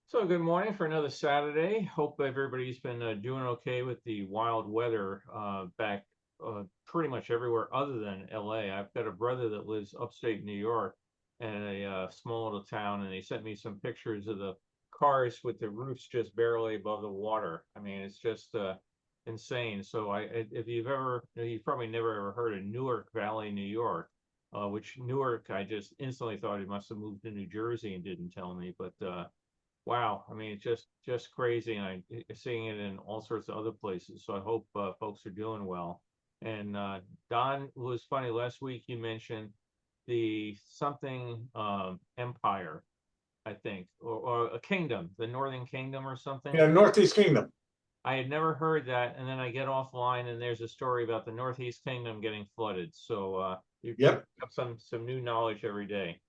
So good morning for another Saturday. Hope everybody's been doing okay with the wild weather back pretty much everywhere other than LA. I've got a brother that lives upstate New York in a small little town, and he sent me some pictures of the cars with the roofs just barely above the water. I mean, it's just insane. So if you've probably never ever heard of Newark Valley, New York, which Newark, I just instantly thought he must have moved to New Jersey and didn't tell me, but wow, I mean, it's just crazy, and I'm seeing it in all sorts of other places. So I hope folks are doing well. And Don, it was funny last week you mentioned the something empire, I think, or a kingdom, the Northern Kingdom or something. Yeah, Northeast Kingdom. I had never heard that, and then I get offline and there's a story about the Northeast Kingdom getting flooded. So you pick Yep. up some new knowledge every day.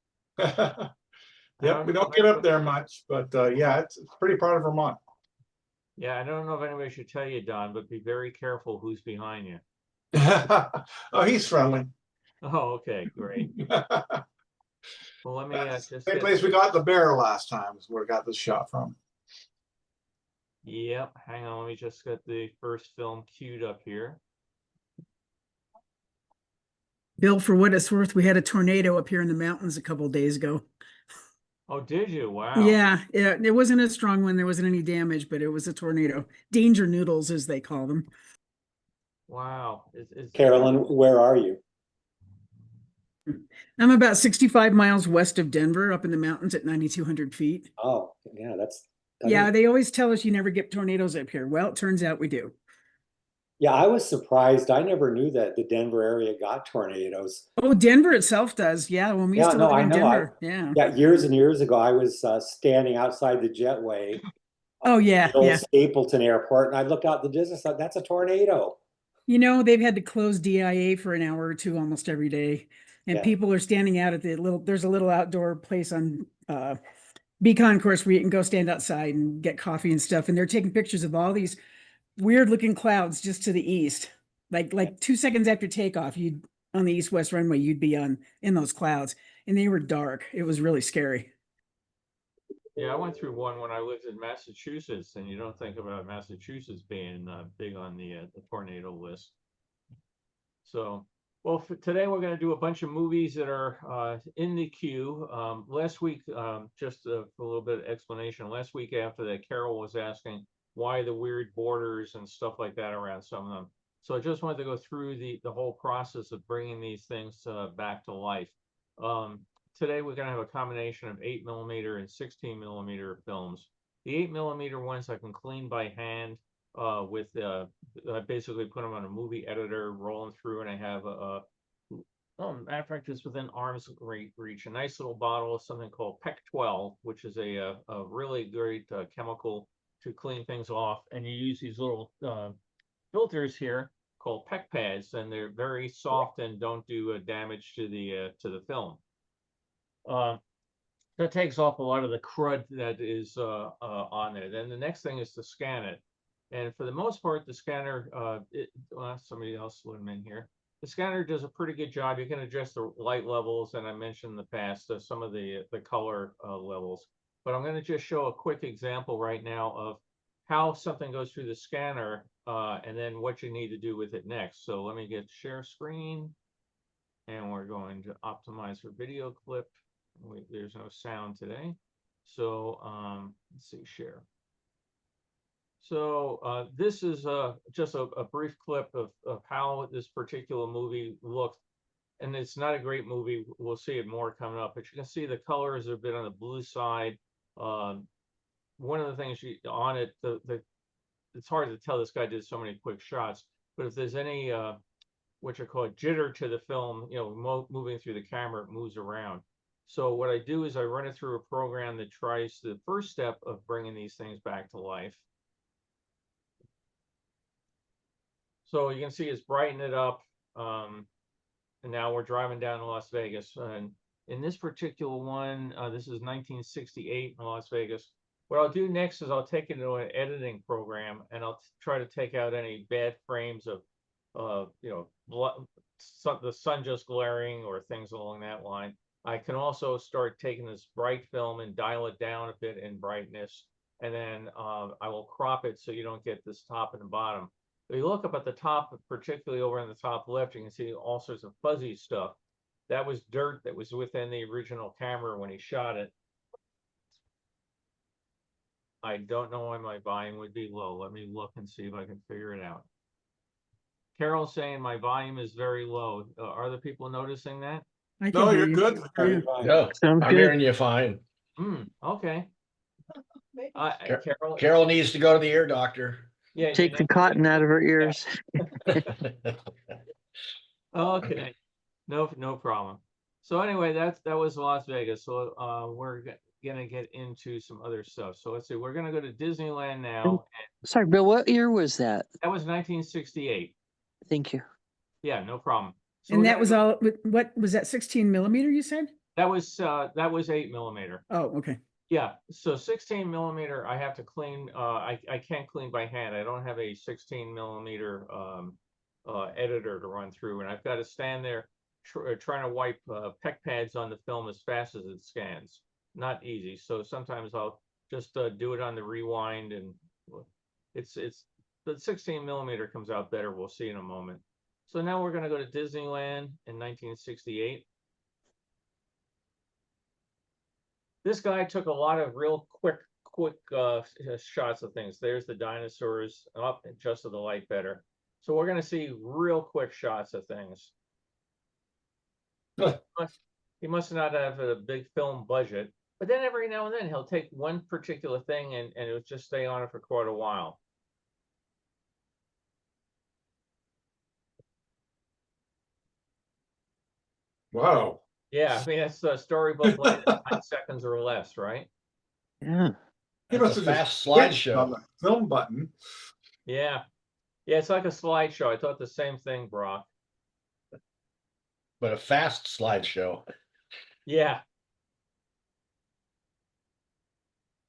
Yep, we don't get up there much, but yeah, it's a pretty part of Vermont. Yeah, I don't know if anybody should tell you, Don, but be very careful who's behind you. Oh, he's friendly. Oh, okay, great. Well, let me That's just the same get. place we got the bear last time is where I got this shot from. Yep, hang on, let me just get the first film queued up here. Bill, for what it's worth, we had a tornado up here in the mountains a couple of days ago. Oh, did you? Wow. Yeah, it wasn't a strong one. There wasn't any damage, but it was a tornado. Danger noodles, as they call them. Wow. Carolyn, where are you? I'm about 65 miles west of Denver, up in the mountains at 9,200 feet. Oh, yeah, Yeah, they always tell us you never get tornadoes up here. Well, it turns out we do. Yeah, I was surprised. I never knew that the Denver area got tornadoes. Oh, Denver itself does. Yeah, when we used to live in Denver. Yeah, years and years ago, I was standing outside the jetway. Oh, yeah. The old Stapleton Airport, and I look out the distance, like, that's a tornado. You know, they've had to close DIA for an hour or two almost every day. And people are standing out at there's a little outdoor place on B Concourse where you can go stand outside and get coffee and stuff. And they're taking pictures of all these weird looking clouds just to the east. Like 2 seconds after takeoff, on the east-west runway, you'd be in those clouds. And they were dark. It was really scary. Yeah, I went through one when I lived in Massachusetts, and you don't think about Massachusetts being big on the tornado list. So, well, for today we're going to do a bunch of movies that are in the queue. Last week, just for a little bit of explanation, last week after that, Carol was asking why the weird borders and stuff like that around some of them. So I just wanted to go through the whole process of bringing these things back to life. Today we're going to have a combination of 8mm and 16mm films. The 8mm ones I can clean by hand with I basically put them on a movie editor, rolling through, and I have matter of fact, it's within arm's reach, a nice little bottle of something called PEC 12, which is a really great chemical to clean things off. And you use these little filters here called PEC pads, and they're very soft and don't do damage to the film. That takes off a lot of the crud that is on there. Then the next thing is to scan it. And for the most part, the scanner, somebody else let them in here. The scanner does a pretty good job. You can adjust the light levels, and I mentioned in the past some of the color levels. But I'm going to just show a quick example right now of how something goes through the scanner and then what you need to do with it next. So let me get share screen, and we're going to optimize for video clip. Wait, there's no sound today. So let's see, share. So this is just a brief clip of how this particular movie looked. And it's not a great movie. We'll see it more coming up. But you can see the colors are a bit on the blue side. One of the things on it, it's hard to tell. This guy did so many quick shots. But if there's any what you call jitter to the film, you know, moving through the camera, it moves around. So what I do is I run it through a program that tries the first step of bringing these things back to life. So you can see it's brighten it up. And now we're driving down to Las Vegas. And in this particular one, this is 1968 in Las Vegas. What I'll do next is I'll take it into an editing program, and I'll try to take out any bad frames of, you know, the sun just glaring or things along that line. I can also start taking this bright film and dial it down a bit in brightness. And then I will crop it so you don't get this top and the bottom. If you look up at the top, particularly over in the top left, you can see all sorts of fuzzy stuff. That was dirt that was within the original camera when he shot it. I don't know why my volume would be low. Let me look and see if I can figure it out. Carol's saying my volume is very low. Are other people noticing that? I can No, hear you're you. good. Yeah. No, Sounds I'm good. hearing you fine. Okay. Carol, Carol needs to go to the ear doctor. yeah. Take the cotton out of her ears. Okay, no problem. So anyway, that was Las Vegas. So we're gonna get into some other stuff. So let's see, we're gonna go to Disneyland now. Sorry, Bill, what year was that? That was 1968. Thank you. Yeah, no problem. So And we're that gonna was go- all, what was that, 16 millimeter you said? that was 8mm. Oh, okay. Yeah, so 16mm, I have to clean. I can't clean by hand. I don't have a 16mm editor to run through, and I've got to stand there trying to wipe pec pads on the film as fast as it scans. Not easy. So sometimes I'll just do it on the rewind, and it's the 16mm comes out better. We'll see in a moment. So now we're going to go to Disneyland in 1968. This guy took a lot of real quick shots of things. There's the dinosaurs up and adjusted the light better. So we're going to see real quick shots of things. He must not have a big film budget, but then every now and then he'll take one particular thing and it'll just stay on it for quite a while. Wow. Yeah, I mean, that's a storybook length, 9 seconds or less, right? Yeah. He That's must a have fast just clicked on slideshow. the film button. Yeah. Yeah, it's like a slideshow. I thought the same thing, Brock. But a fast slideshow. Yeah.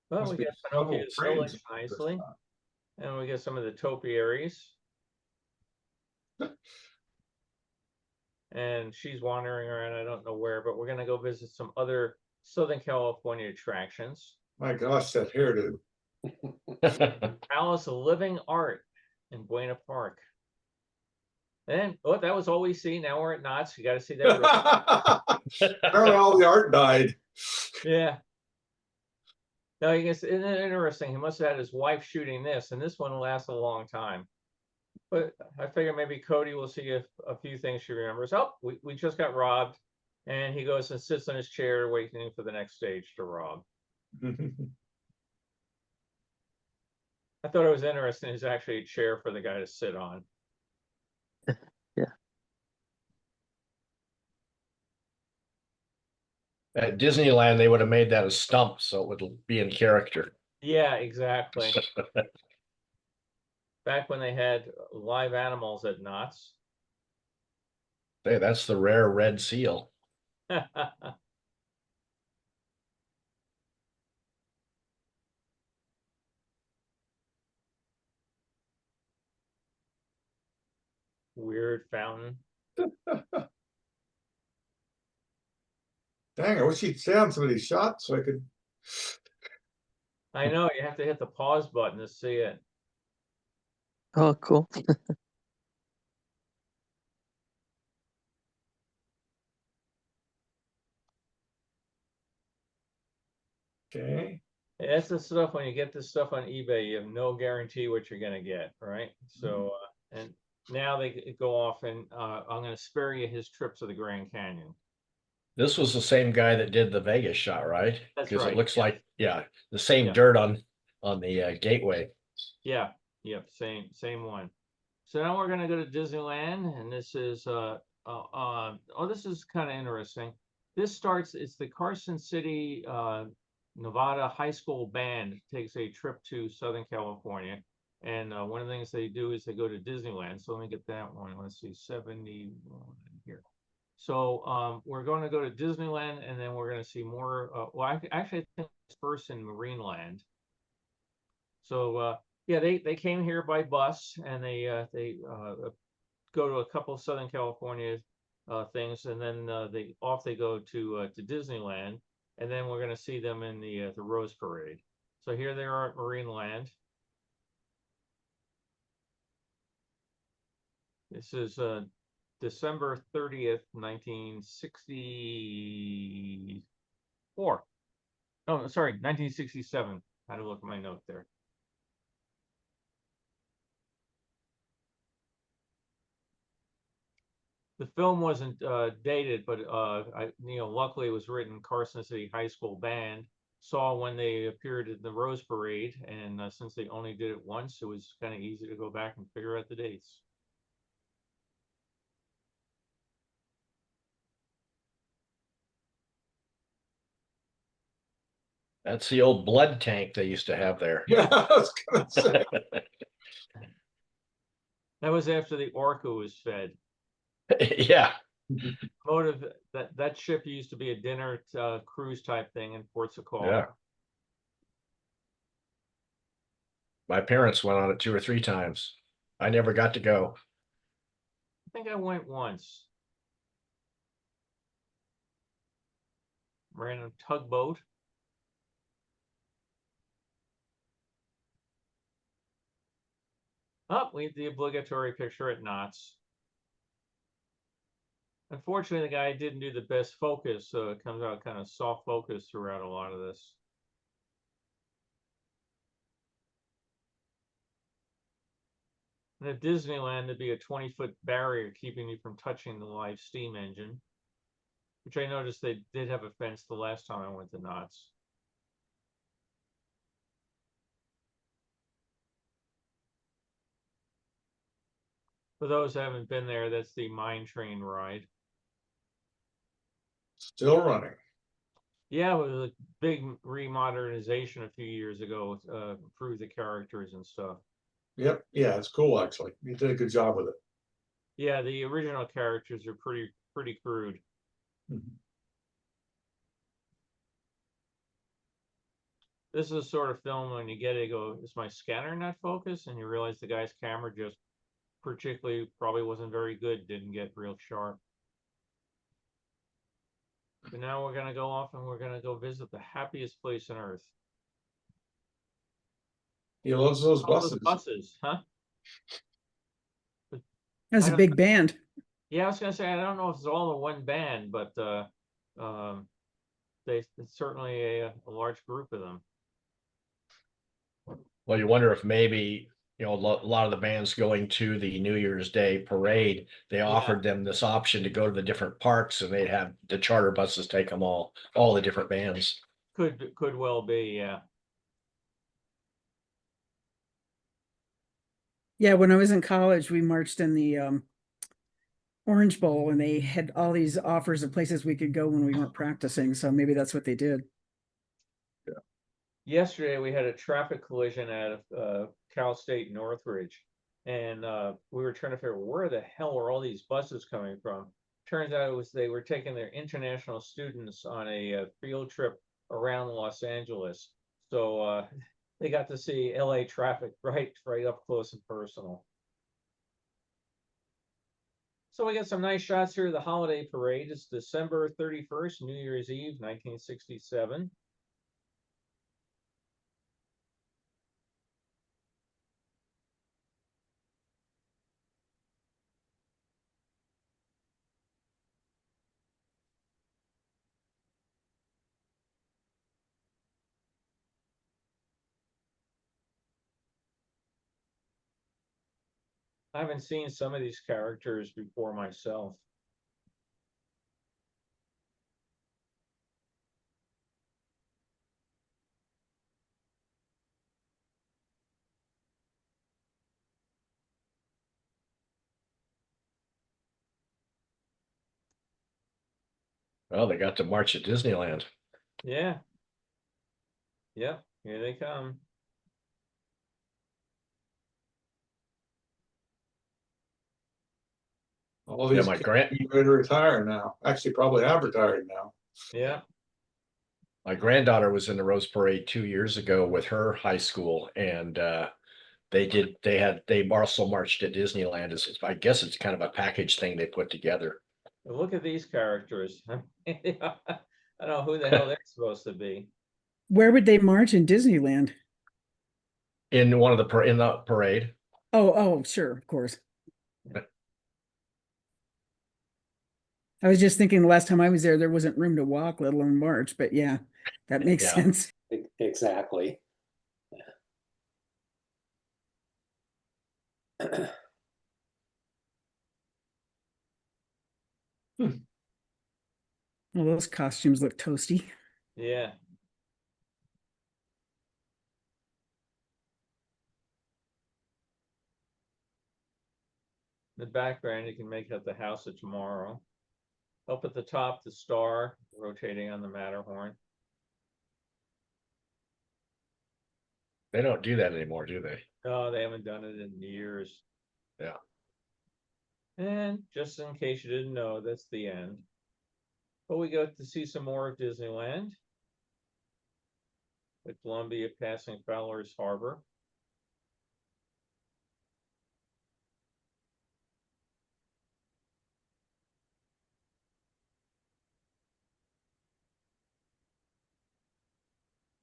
Well, Must we be get several Pinocchio's frames village of this nicely, stuff. and we get some of the topiaries. And she's wandering around, I don't know where, but we're gonna go visit some other Southern California attractions. My gosh, that hairdo. Palace of Living Art in Buena Park. And oh, that was all we see. Now we're at Knott's. You got to see that. Apparently all the art died. Yeah. No, you guess it's interesting. He must have had his wife shooting this, and this one will last a long time. But I figure maybe Cody will see a few things she remembers. Oh, we just got robbed. And he goes and sits in his chair waiting for the next stage to rob. I thought it was interesting. There's actually a chair for the guy to sit on. Yeah. At Disneyland, they would have made that a stump so it would be in character. Yeah, exactly. Back when they had live animals at Knott's. Hey, that's the rare red seal. Weird fountain. Dang, I wish he'd stay on some of these shots so I could. I know, you have to hit the pause button to see it. Oh, cool. Okay. That's the stuff when you get this stuff on eBay, you have no guarantee what you're gonna get, right? So, and now they go off and I'm gonna spare you his trip to the Grand Canyon. This was the same guy that did the Vegas shot, right? That's Because right, it looks yeah. like, yeah, the same Yeah. dirt on the gateway. Yeah, yep, same one. So now we're gonna go to Disneyland, and this is this is kind of interesting. This starts, it's the Carson City Nevada High School Band takes a trip to Southern California. And one of the things they do is they go to Disneyland. So let me get that one. Let's see, 71 here. So we're going to go to Disneyland, and then we're going to see more. Well, actually, I think it's first in Marineland. So yeah, they came here by bus, and they go to a couple of Southern California things, and then they go to Disneyland, and then we're gonna see them in the Rose Parade. So here they are at Marineland. This is December 30th, 1964. Oh, sorry, 1967. I had to look at my note there. The film wasn't dated, but luckily it was written. Carson City High School band saw when they appeared in the Rose Parade, and since they only did it once, it was kind of easy to go back and figure out the dates. That's the old blood tank they used to have there. Yeah, I was gonna say. That was after the Orca was fed. Yeah. Motive that ship used to be a dinner cruise type thing in Port Sacal. Yeah. My parents went on it 2 or 3 times. I never got to go. I think I went once. Ran a tugboat. Oh, we have the obligatory picture at Knott's. Unfortunately, the guy didn't do the best focus, so it comes out kind of soft focus throughout a lot of this. And at Disneyland, there'd be a 20-foot barrier keeping you from touching the live steam engine, which I noticed they did have a fence the last time I went to Knott's. For those who haven't been there, that's the mine train ride. Still running. Yeah, it was a big remodernization a few years ago, improved the characters and stuff. Yep, yeah, it's cool actually. You did a good job with it. Yeah, the original characters are pretty crude. This is a sort of film when you get it, you go, is my scanner not focused? And you realize the guy's camera just particularly probably wasn't very good, didn't get real sharp. But now we're gonna go off and we're gonna go visit the happiest place on earth. He loves those Oh, those buses. buses, huh? That's a big band. Yeah, I was gonna say I don't know if it's all in one band, but it's certainly a large group of them. Well, you wonder if maybe, a lot of the bands going to the New Year's Day parade, they offered them this option to go to the different parks, and they'd have the charter buses take them all the different bands. Could well be, yeah. Yeah, when I was in college, we marched in the Orange Bowl, and they had all these offers of places we could go when we weren't practicing. So maybe that's what they did. Yesterday we had a traffic collision at Cal State Northridge, and we were trying to figure out where the hell were all these buses coming from. Turns out it was they were taking their international students on a field trip around Los Angeles, so they got to see LA traffic right up close and personal. So we got some nice shots here of the holiday parade. It's December 31st, New Year's Eve, 1967. I haven't seen some of these characters before myself. Well, they got to march at Disneyland. Yeah. Yep, here they come. All these my kids grand- are ready to retire now. Actually, probably have retired now. Yeah. My granddaughter was in the Rose Parade 2 years ago with her high school, and they also marched at Disneyland. I guess it's kind of a package thing they put together. Look at these characters. I don't know who the hell they're supposed to be. Where would they march in Disneyland? In one of the, in the parade. Oh, sure, of course. I was just thinking the last time I was there wasn't room to walk, let alone march, but yeah, that makes Yeah. sense. Exactly. Well, those costumes look toasty. Yeah. In the background, you can make out the House of Tomorrow. Up at the top, the star rotating on the Matterhorn. They don't do that anymore, do they? Oh, they haven't done it in years. Yeah. And just in case you didn't know, that's the end. But we got to see some more of Disneyland. The Columbia passing Fowler's Harbor.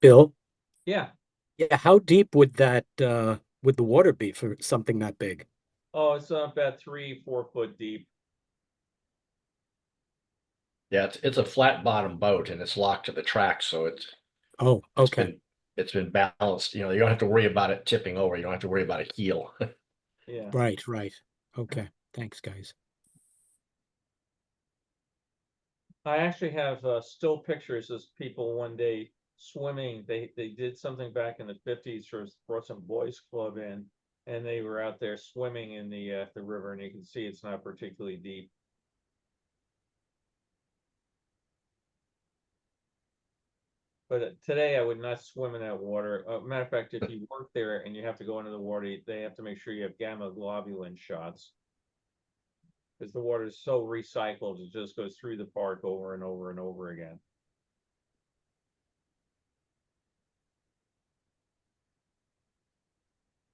Bill, Yeah. yeah, how deep would that would the water be for something that big? Oh, it's about 3-4 foot deep. Yeah, it's a flat bottom boat and it's locked to the track, so it's Oh, okay. it's been balanced. You know, you don't have to worry about it tipping over. You don't have to worry about a heel. Yeah. Right, right. Okay. Thanks, guys. I actually have still pictures of people one day swimming. They did something back in the 50s, brought some boys club in, and they were out there swimming in the river, and you can see it's not particularly deep. But today I would not swim in that water. Matter of fact, if you work there and you have to go into the water, they have to make sure you have gamma globulin shots. Because the water is so recycled, it just goes through the park over and over and over again.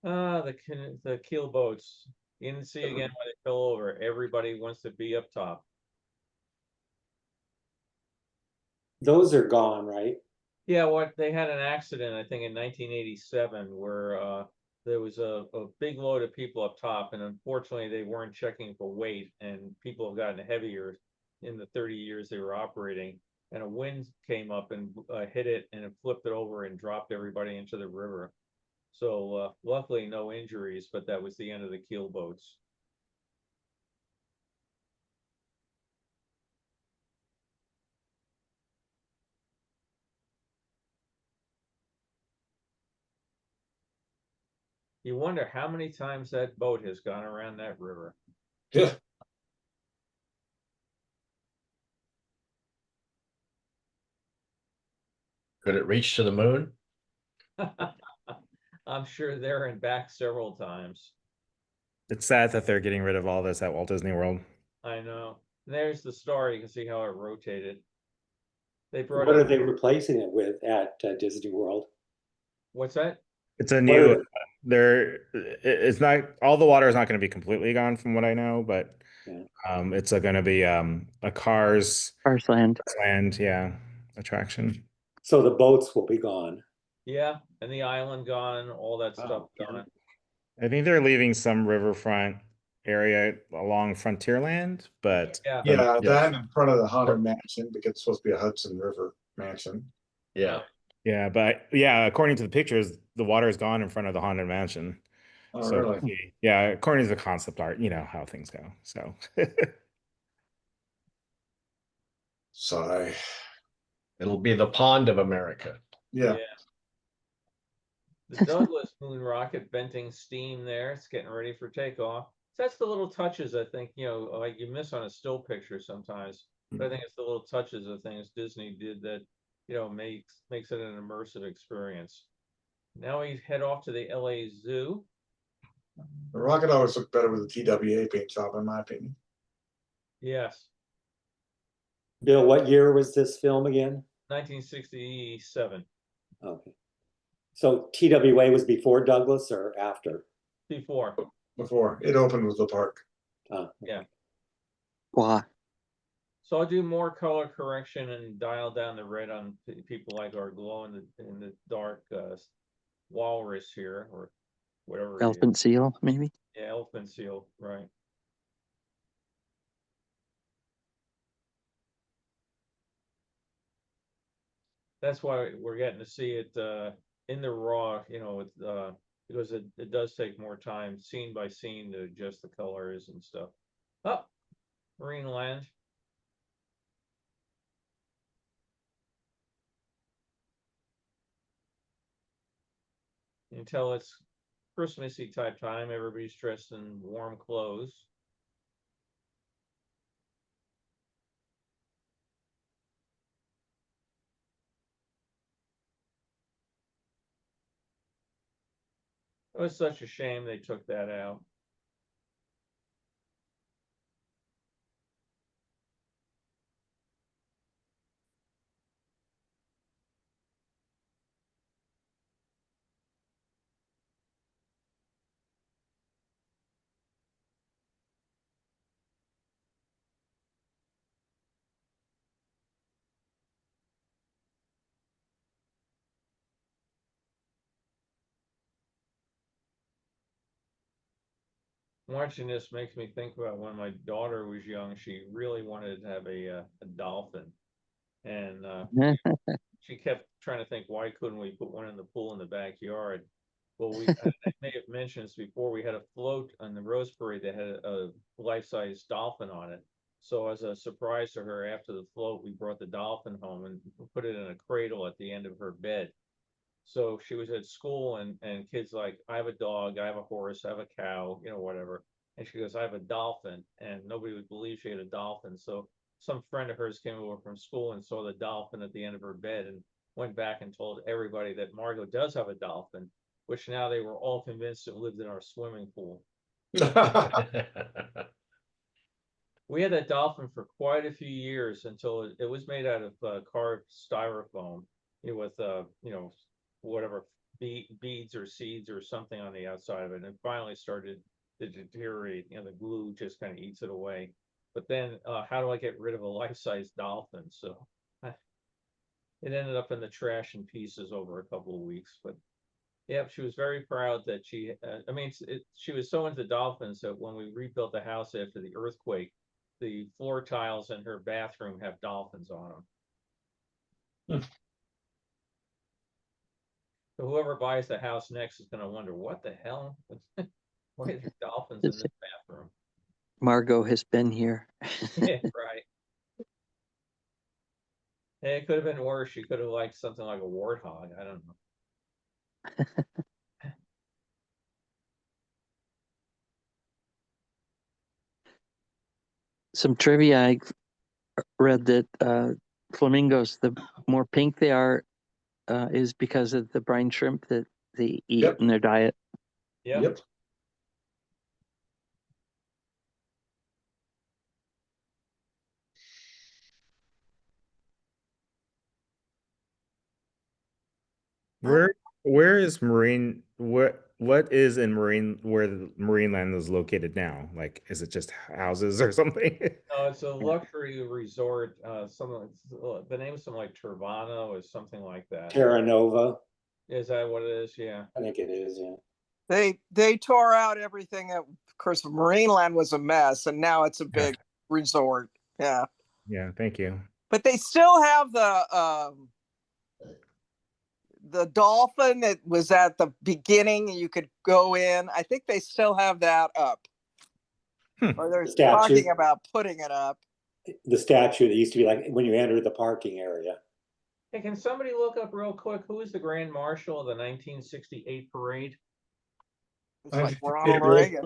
The keel boats. You didn't see again when they fell over. Everybody wants to be up top. Those are gone, right? Yeah, what they had an accident, I think in 1987, where there was a big load of people up top, and unfortunately they weren't checking for weight, and people have gotten heavier in the 30 years they were operating, and a wind came up and hit it, and it flipped it over and dropped everybody into the river. So luckily no injuries, but that was the end of the keel boats. You wonder how many times that boat has gone around that river. Yeah. Could it reach to the moon? I'm sure there and back several times. It's sad that they're getting rid of all this at Walt Disney World. I know. There's the star. You can see how it rotated. They brought What are up, they replacing it with at Disney World? what's that? It's a What new. are- It's not all the water is not going to be completely gone from what I know, but Yeah. it's going to be a Cars Land. Land, yeah, attraction. So the boats will be gone. Yeah, and the island gone, all that stuff yeah. gone. I think they're leaving some riverfront area along Frontierland, but Yeah. Yeah, yes. that in front of the Haunted Mansion, because it's supposed to be a Hudson River mansion. Yeah. yeah, according to the pictures, the water is gone in front of the Haunted Mansion. Oh, So really? yeah, according to the concept art, you know how things go. So Sigh. It'll be the pond of America. Yeah. The Douglas moon rocket venting steam there. It's getting ready for takeoff. So that's the little touches I think, like you miss on a still picture sometimes. But I think it's the little touches of things Disney did that, makes it an immersive experience. Now we head off to the LA Zoo. The rocket always looked better with the TWA paint job, in my opinion. Yes, Bill, what year was this film again? 1967. Okay. So TWA was before Douglas or after? Before. Before it opened with the park. Oh, Yeah. Wow. So I'll do more color correction and dial down the red on people like our glow in the dark walrus here, or whatever it is. Elephant seal, maybe? Yeah, elephant seal, right. That's why we're getting to see it in the raw, with because it does take more time, scene by scene, to adjust the colors and stuff. Oh, Marineland. You can tell it's Christmassy type time. Everybody's dressed in warm clothes. It was such a shame they took that out. Watching this makes me think about when my daughter was young. She really wanted to have a dolphin, and she kept trying to think, why couldn't we put one in the pool in the backyard? Well, I may have mentioned this before. We had a float on the Rose Parade that had a life-size dolphin on it. So as a surprise to her, after the float, we brought the dolphin home and put it in a cradle at the end of her bed. So she was at school, and kids like, I have a dog, I have a horse, I have a cow, whatever. And she goes, I have a dolphin, and nobody would believe she had a dolphin. So some friend of hers came over from school and saw the dolphin at the end of her bed and went back and told everybody that Margot does have a dolphin, which now they were all convinced it lived in our swimming pool. We had that dolphin for quite a few years until it was made out of carved styrofoam, with whatever beads or seeds or something on the outside of it, and it finally started to deteriorate. The glue just kind of eats it away. But then, how do I get rid of a life-size dolphin? So it ended up in the trash in pieces over a couple of weeks. But yeah, she was very proud that she. She was so into dolphins that when we rebuilt the house after the earthquake, the floor tiles in her bathroom have dolphins on them. So whoever buys the house next is going to wonder, what the hell? Why are there dolphins in this bathroom? Margot has been here. Yeah, right. And it could have been worse. She could have liked something like a warthog. I don't know. Some trivia, I read that flamingos, the more pink they are, is because of the brine shrimp that they eat in their diet. Yep. Where is what is in where the Marineland is located now? Like, is it just houses or something? No, it's a luxury resort. The name is something like Tervana or something like that. Terra Nova, Is that what it is? Yeah. I think it is, yeah. They tore out everything. Of course, Marineland was a mess, and now it's a big resort. Yeah. Yeah, thank you. But they still have the dolphin that was at the beginning. You could go in. I think they still have that up. Or they're talking about putting it up. The statue that used to be like when you enter the parking area. Hey, can somebody look up real quick, who is the Grand Marshal of the 1968 parade? It's like Ronald Reagan.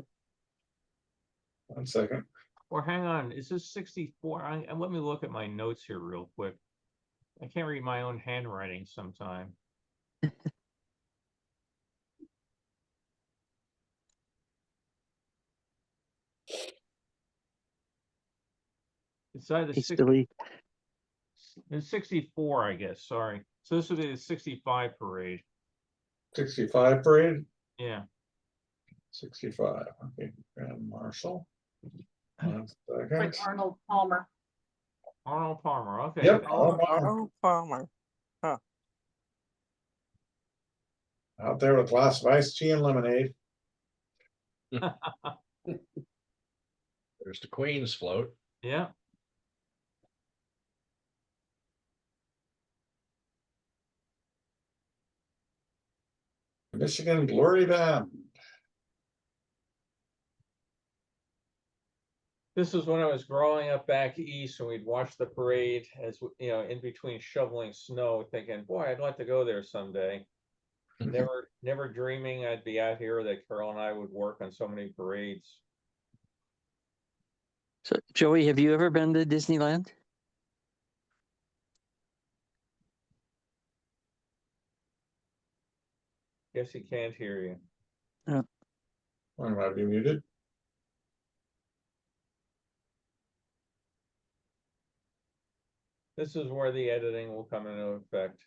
1 second. Or hang on, is this 64? Let me look at my notes here real quick. I can't read my own handwriting sometime. It's either it's 64, I guess. Sorry. So this would be the 65 parade. 65 parade? Yeah. 65. Okay. Grand Marshal. 1 second. Like Arnold Palmer. Arnold Palmer, okay. Yep. Oh, Palmer. Out there with a glass of iced tea and lemonade. There's the Queen's float. Yeah, Michigan Glory Band. this was when I was growing up back east and we'd watch the parade as, you know, in between shoveling snow, thinking, boy, I'd like to go there someday. Never dreaming I'd be out here, that Carol and I would work on so many parades. So Joey, have you ever been to Disneyland? Guess he can't hear you. I might be muted. This is where the editing will come into effect.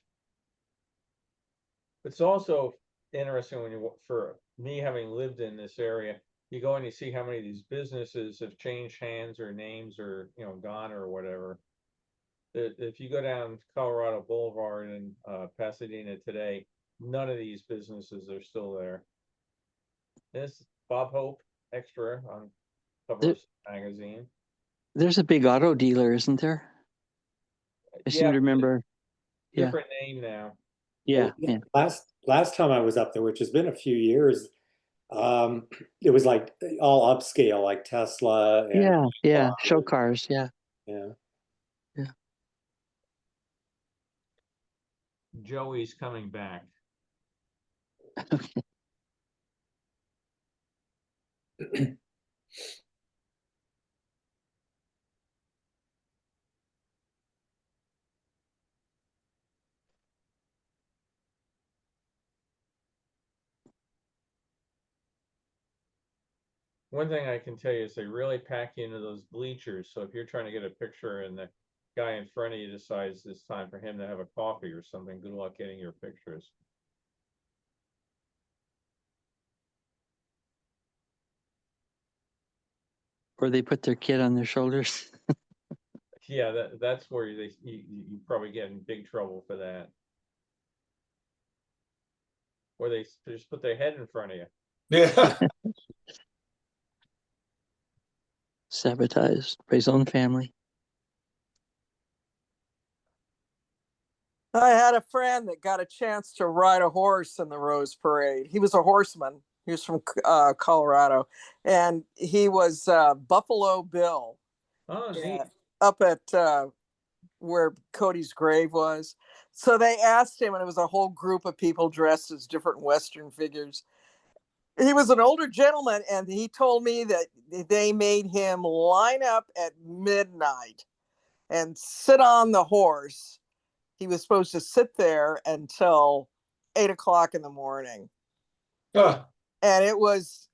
It's also interesting when you, for me having lived in this area, you go and you see how many of these businesses have changed hands or names or, you know, gone or whatever. If you go down Colorado Boulevard in Pasadena today, none of these businesses are still there. This Bob Hope Extra on cover of magazine. There's a big auto dealer, isn't there? I seem to remember. Yeah. Different name now. Yeah. Last time I was up there, which has been a few years, it was like all upscale, like Tesla. And, Yeah. Show cars. Yeah. Yeah. Joey's coming back. One thing I can tell you is they really pack you into those bleachers. So if you're trying to get a picture and the guy in front of you decides it's time for him to have a coffee or something, good luck getting your pictures. Or they put their kid on their shoulders. Yeah, that's where you probably get in big trouble for that. Or they just put their head in front of you. Yeah. Sabotaged by his own family. I had a friend that got a chance to ride a horse in the Rose Parade. He was a horseman. He was from Colorado, and he was Buffalo Bill. Oh, neat. Up at where Cody's grave was. So they asked him, and it was a whole group of people dressed as different Western figures. He was an older gentleman, and he told me that they made him line up at midnight and sit on the horse. He was supposed to sit there until 8 o'clock in the morning. And it was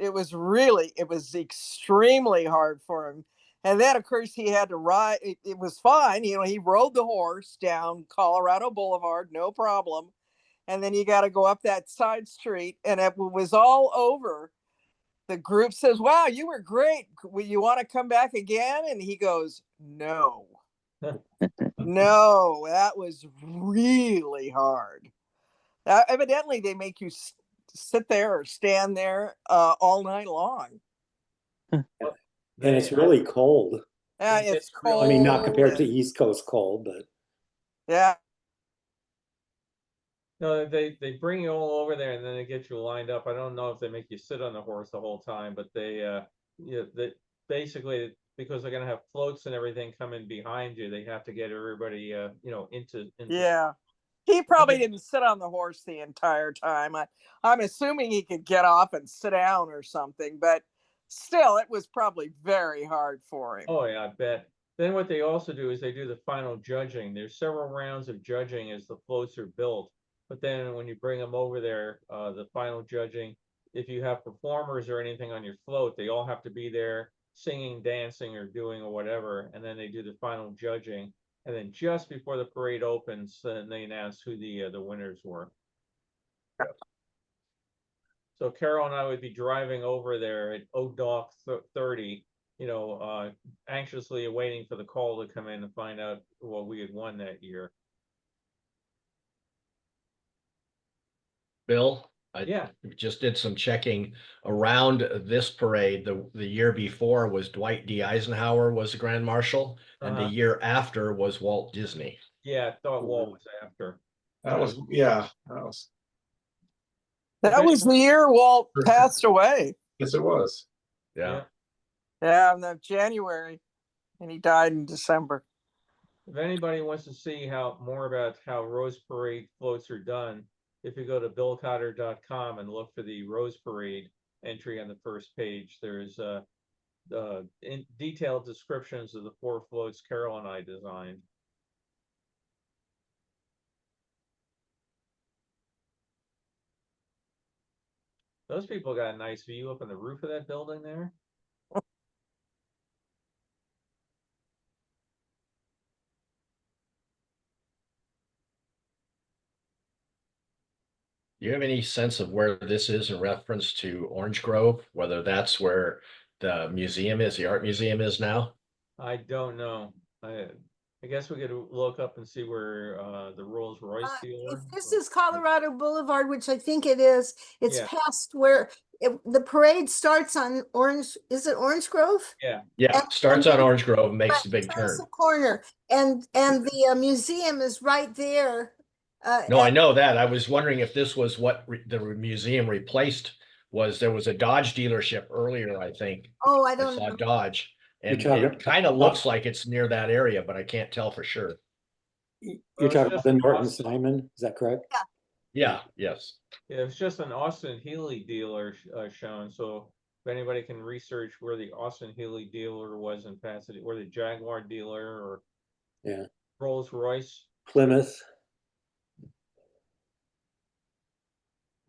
extremely hard for him. And then, of course, he had to ride. It was fine. You know, he rode the horse down Colorado Boulevard, no problem. And then you got to go up that side street. And it was all over. The group says, wow, you were great. You want to come back again? And he goes, no. No, that was really hard. Evidently, they make you sit there or stand there all night long. And it's really cold. Yeah, it's cold. I mean, not compared to East Coast cold, but yeah. No, they bring you all over there and then they get you lined up. I don't know if they make you sit on the horse the whole time, but they basically, because they're gonna have floats and everything coming behind you, they have to get everybody into Yeah. He probably didn't sit on the horse the entire time. I'm assuming he could get off and sit down or something, but still, it was probably very hard for him. Oh yeah, I bet. Then what they also do is they do the final judging. There's several rounds of judging as the floats are built. But then when you bring them over there, the final judging, if you have performers or anything on your float, they all have to be there singing, dancing, or doing or whatever. And then they do the final judging. And then just before the parade opens, then they announce who the winners were. So Carol and I would be driving over there at 0:30, anxiously awaiting for the call to come in and find out what we had won that year. Bill, I Yeah. just did some checking around this parade. The year before was Dwight D. Eisenhower was the Grand Marshal, and the year after was Walt Disney. Yeah, I thought Walt was after. That was, yeah, that was, That was the year Walt passed away. yes, it was. Yeah. Yeah, in the January, and he died in December. If anybody wants to see more about how Rose Parade floats are done, if you go to billcotter.com and look for the Rose Parade entry on the first page, there's detailed descriptions of the 4 floats Carol and I designed. Those people got a nice view up on the roof of that building there. Do you have any sense of where this is in reference to Orange Grove, whether that's where the museum is, the art museum is now? I don't know. I guess we could look up and see where the Rolls Royce dealer. If this is Colorado Boulevard, which I think it is, it's Yeah. past where the parade starts on Orange. Is it Orange Grove? Yeah. Yeah, starts on Orange Grove and makes the big Turns turn. the corner, and the museum is right there. No, I know that. I was wondering if this was what the museum replaced was. There was a Dodge dealership earlier, I think. Oh, I I don't saw know. Dodge, and talking- it kind of looks like it's near that area, but I can't tell for sure. You're talking about the Norton Simon, is that correct? Yeah, yes. Yeah, it's just an Austin Healey dealer shown. So if anybody can research where the Austin Healey dealer was in Pasadena, or the Jaguar dealer, or Yeah. Rolls Royce, Plymouth.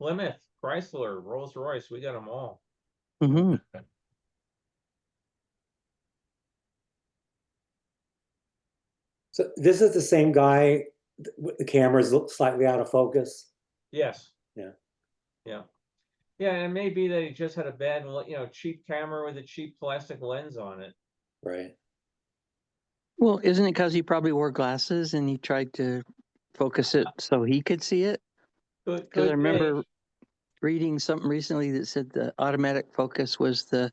Plymouth, Chrysler, Rolls Royce, we got them all. Hmm. So this is the same guy with the cameras look slightly out of focus. Yes. Yeah. Yeah. Yeah, and it may be that he just had a bad, cheap camera with a cheap plastic lens on it. Right. Well, isn't it because he probably wore glasses and he tried to focus it so he could see it? Because I remember reading something recently that said the automatic focus was the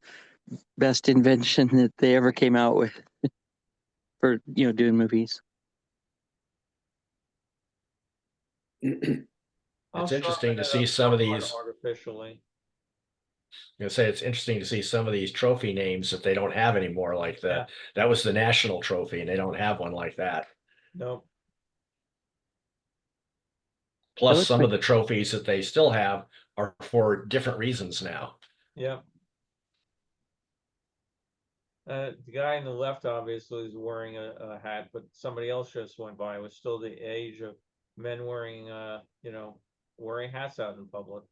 best invention that they ever came out with for doing movies. It's interesting to see some of these. Artificially. I'm gonna say it's interesting to see some of these trophy names that they don't have anymore. Like that was the national trophy, and they don't have one like that. Nope. Plus, some of the trophies that they still have are for different reasons now. Yeah. The guy on the left obviously is wearing a hat, but somebody else just went by. It was still the age of men wearing, wearing hats out in public.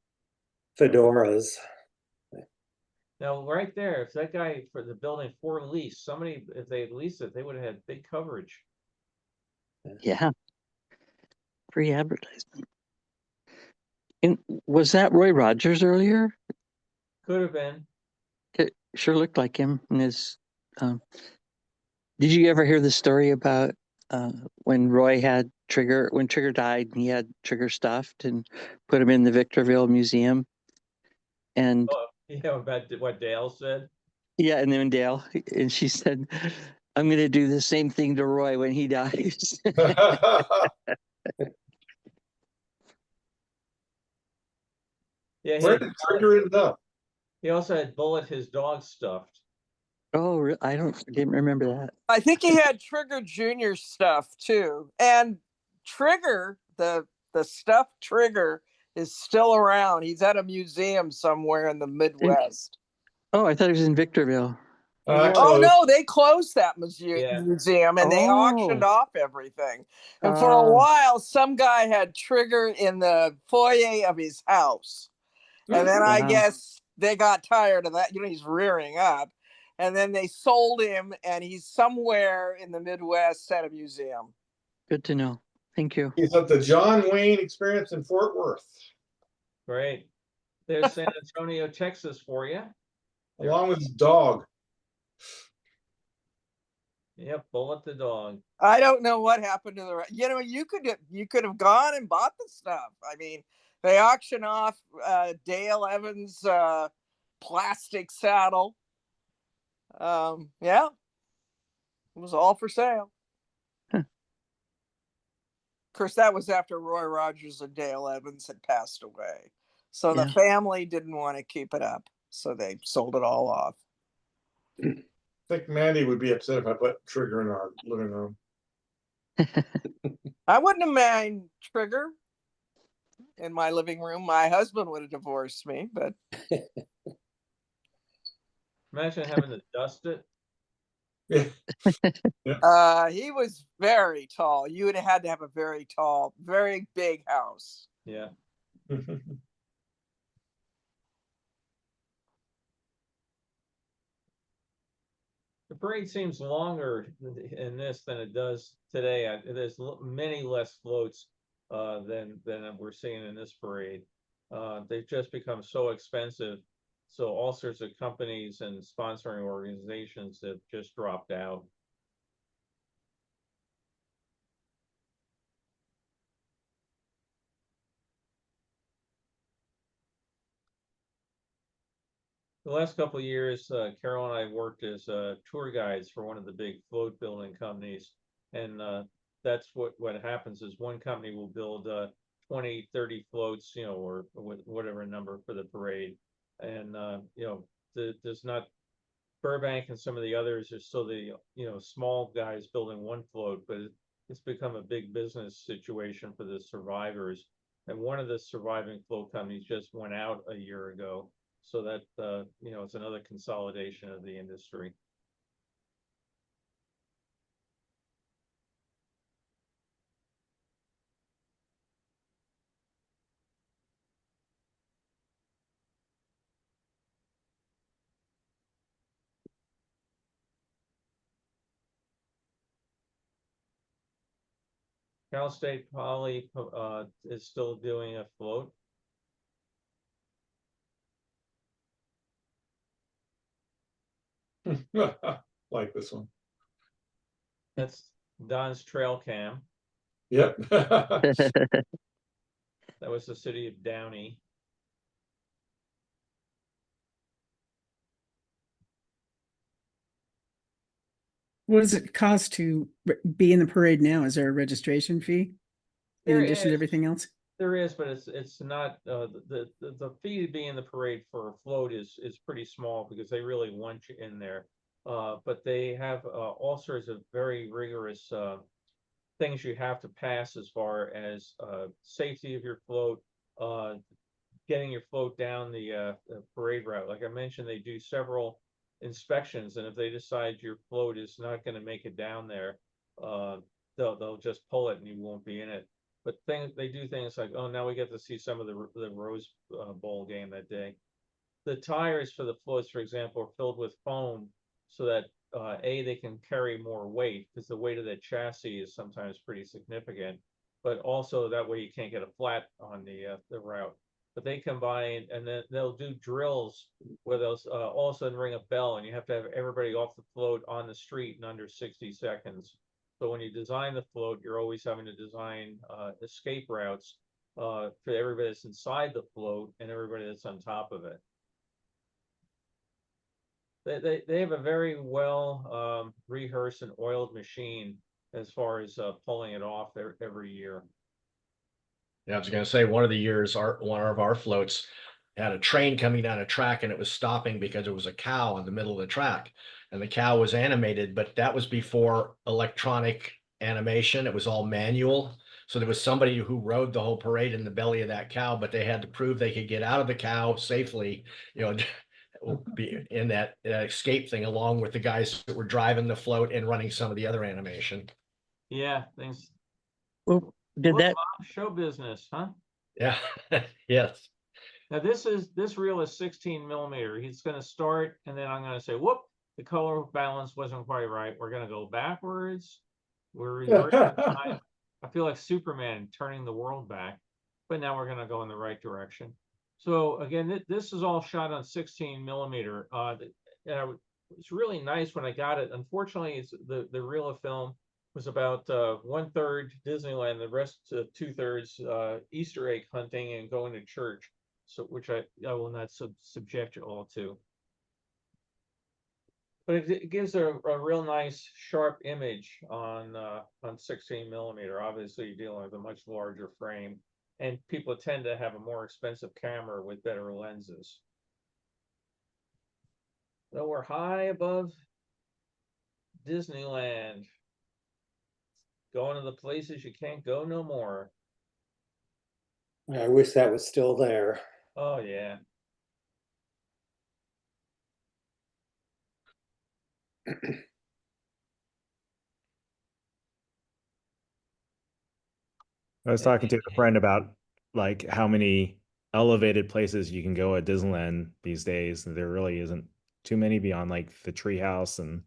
Fedoras. Now, right there, if that guy for the building for lease, if they had leased it, they would have had big coverage. Yeah. Free advertisement. And was that Roy Rogers earlier? Could have been. It sure looked like him. And did you ever hear the story about when Roy had when Trigger died, and he had Trigger stuffed and put him in the Victorville Museum? And about what Dale said. Yeah, and then Dale, and she said, "I'm going to do the same thing to Roy when he dies." Yeah, where did Trigger end up? He also had Bullet, his dog, stuffed. Oh, I didn't remember that. I think he had Trigger Jr. stuff too, and Trigger, the stuffed Trigger, is still around. He's at a museum somewhere in the Midwest. Oh, I thought he was in Victorville. Oh no, they closed that museum and they auctioned off everything. And for a while, some guy had Trigger in the foyer of his house. And then I guess they got tired of that. He's rearing up. And then they sold him, and he's somewhere in the Midwest at a museum. Good to know. Thank you. He's at the John Wayne Experience in Fort Worth. Great. There's San Antonio, Texas for you. Along with his dog. Yep, bullet the dog. I don't know what happened to the. You could have gone and bought the stuff. I mean, they auction off Dale Evans' plastic saddle. Yeah, it was all for sale. Huh. Of course, that was after Roy Rogers and Dale Evans had passed away, so the Yeah. family didn't want to keep it up, so they sold it all off. I think Mandy would be upset if I put Trigger in our living room. I wouldn't have mind Trigger in my living room. My husband would have divorced me, but Imagine having to dust it. Yeah. he was very tall. You would have had to have a very tall, very big house. Yeah. The parade seems longer in this than it does today. There's many less floats than we're seeing in this parade. They've just become so expensive. So all sorts of companies and sponsoring organizations have just dropped out. The last couple of years, Carol and I worked as tour guides for one of the big float building companies. And that's what happens is one company will build 20, 30 floats, or whatever number for the parade. And, there's not Burbank and some of the others are still the, small guys building one float, but it's become a big business situation for the survivors. And one of the surviving float companies just went out a year ago. So that, it's another consolidation of the industry. Cal State Poly is still doing a float. Like this one. That's Don's trail cam. Yep. That was the city of Downey. What does it cost to be in the parade now? Is there a registration fee in There addition to is. everything else? There is, but it's not the fee to be in the parade for a float is pretty small because they really want you in there. But they have all sorts of very rigorous things you have to pass as far as safety of your float, getting your float down the parade route. Like I mentioned, they do several inspections, and if they decide your float is not going to make it down there, they'll just pull it and you won't be in it. But they do things like, oh, now we get to see some of the Rose Bowl game that day. The tires for the floats, for example, are filled with foam so that they can carry more weight because the weight of the chassis is sometimes pretty significant. But also that way you can't get a flat on the route. But they combine and then they'll do drills where they'll all of a sudden ring a bell and you have to have everybody off the float on the street in under 60 seconds. So when you design the float, you're always having to design escape routes for everybody that's inside the float and everybody that's on top of it. They have a very well rehearsed and oiled machine as far as pulling it off every year. Yeah, I was going to say one of the years, one of our floats had a train coming down a track and it was stopping because there was a cow in the middle of the track, and the cow was animated, but that was before electronic animation. It was all manual. So there was somebody who rode the whole parade in the belly of that cow, but they had to prove they could get out of the cow safely, be in that escape thing along with the guys that were driving the float and running some of the other animation. Yeah, things. Well, did Look, that Bob, show business, huh? Yeah. Yes. Now this reel is 16 millimeter. He's going to start, and then I'm going to say, whoop, the color balance wasn't quite right. We're going to go backwards. We're reversing time. I feel like Superman turning the world back, but now we're going to go in the right direction. So again, this is all shot on 16 millimeter. was really nice when I got it. Unfortunately, it's the reel of film was about 1/3 Disneyland, the rest 2/3 Easter egg hunting and going to church. So which I will not subject you all to. But it gives a real nice sharp image on 16mm. Obviously, you're dealing with a much larger frame, and people tend to have a more expensive camera with better lenses. So we're high above Disneyland, going to the places you can't go no more. I wish that was still there. Oh yeah. I was talking to a friend about like how many elevated places you can go at Disneyland these days. There really isn't too many beyond like the treehouse and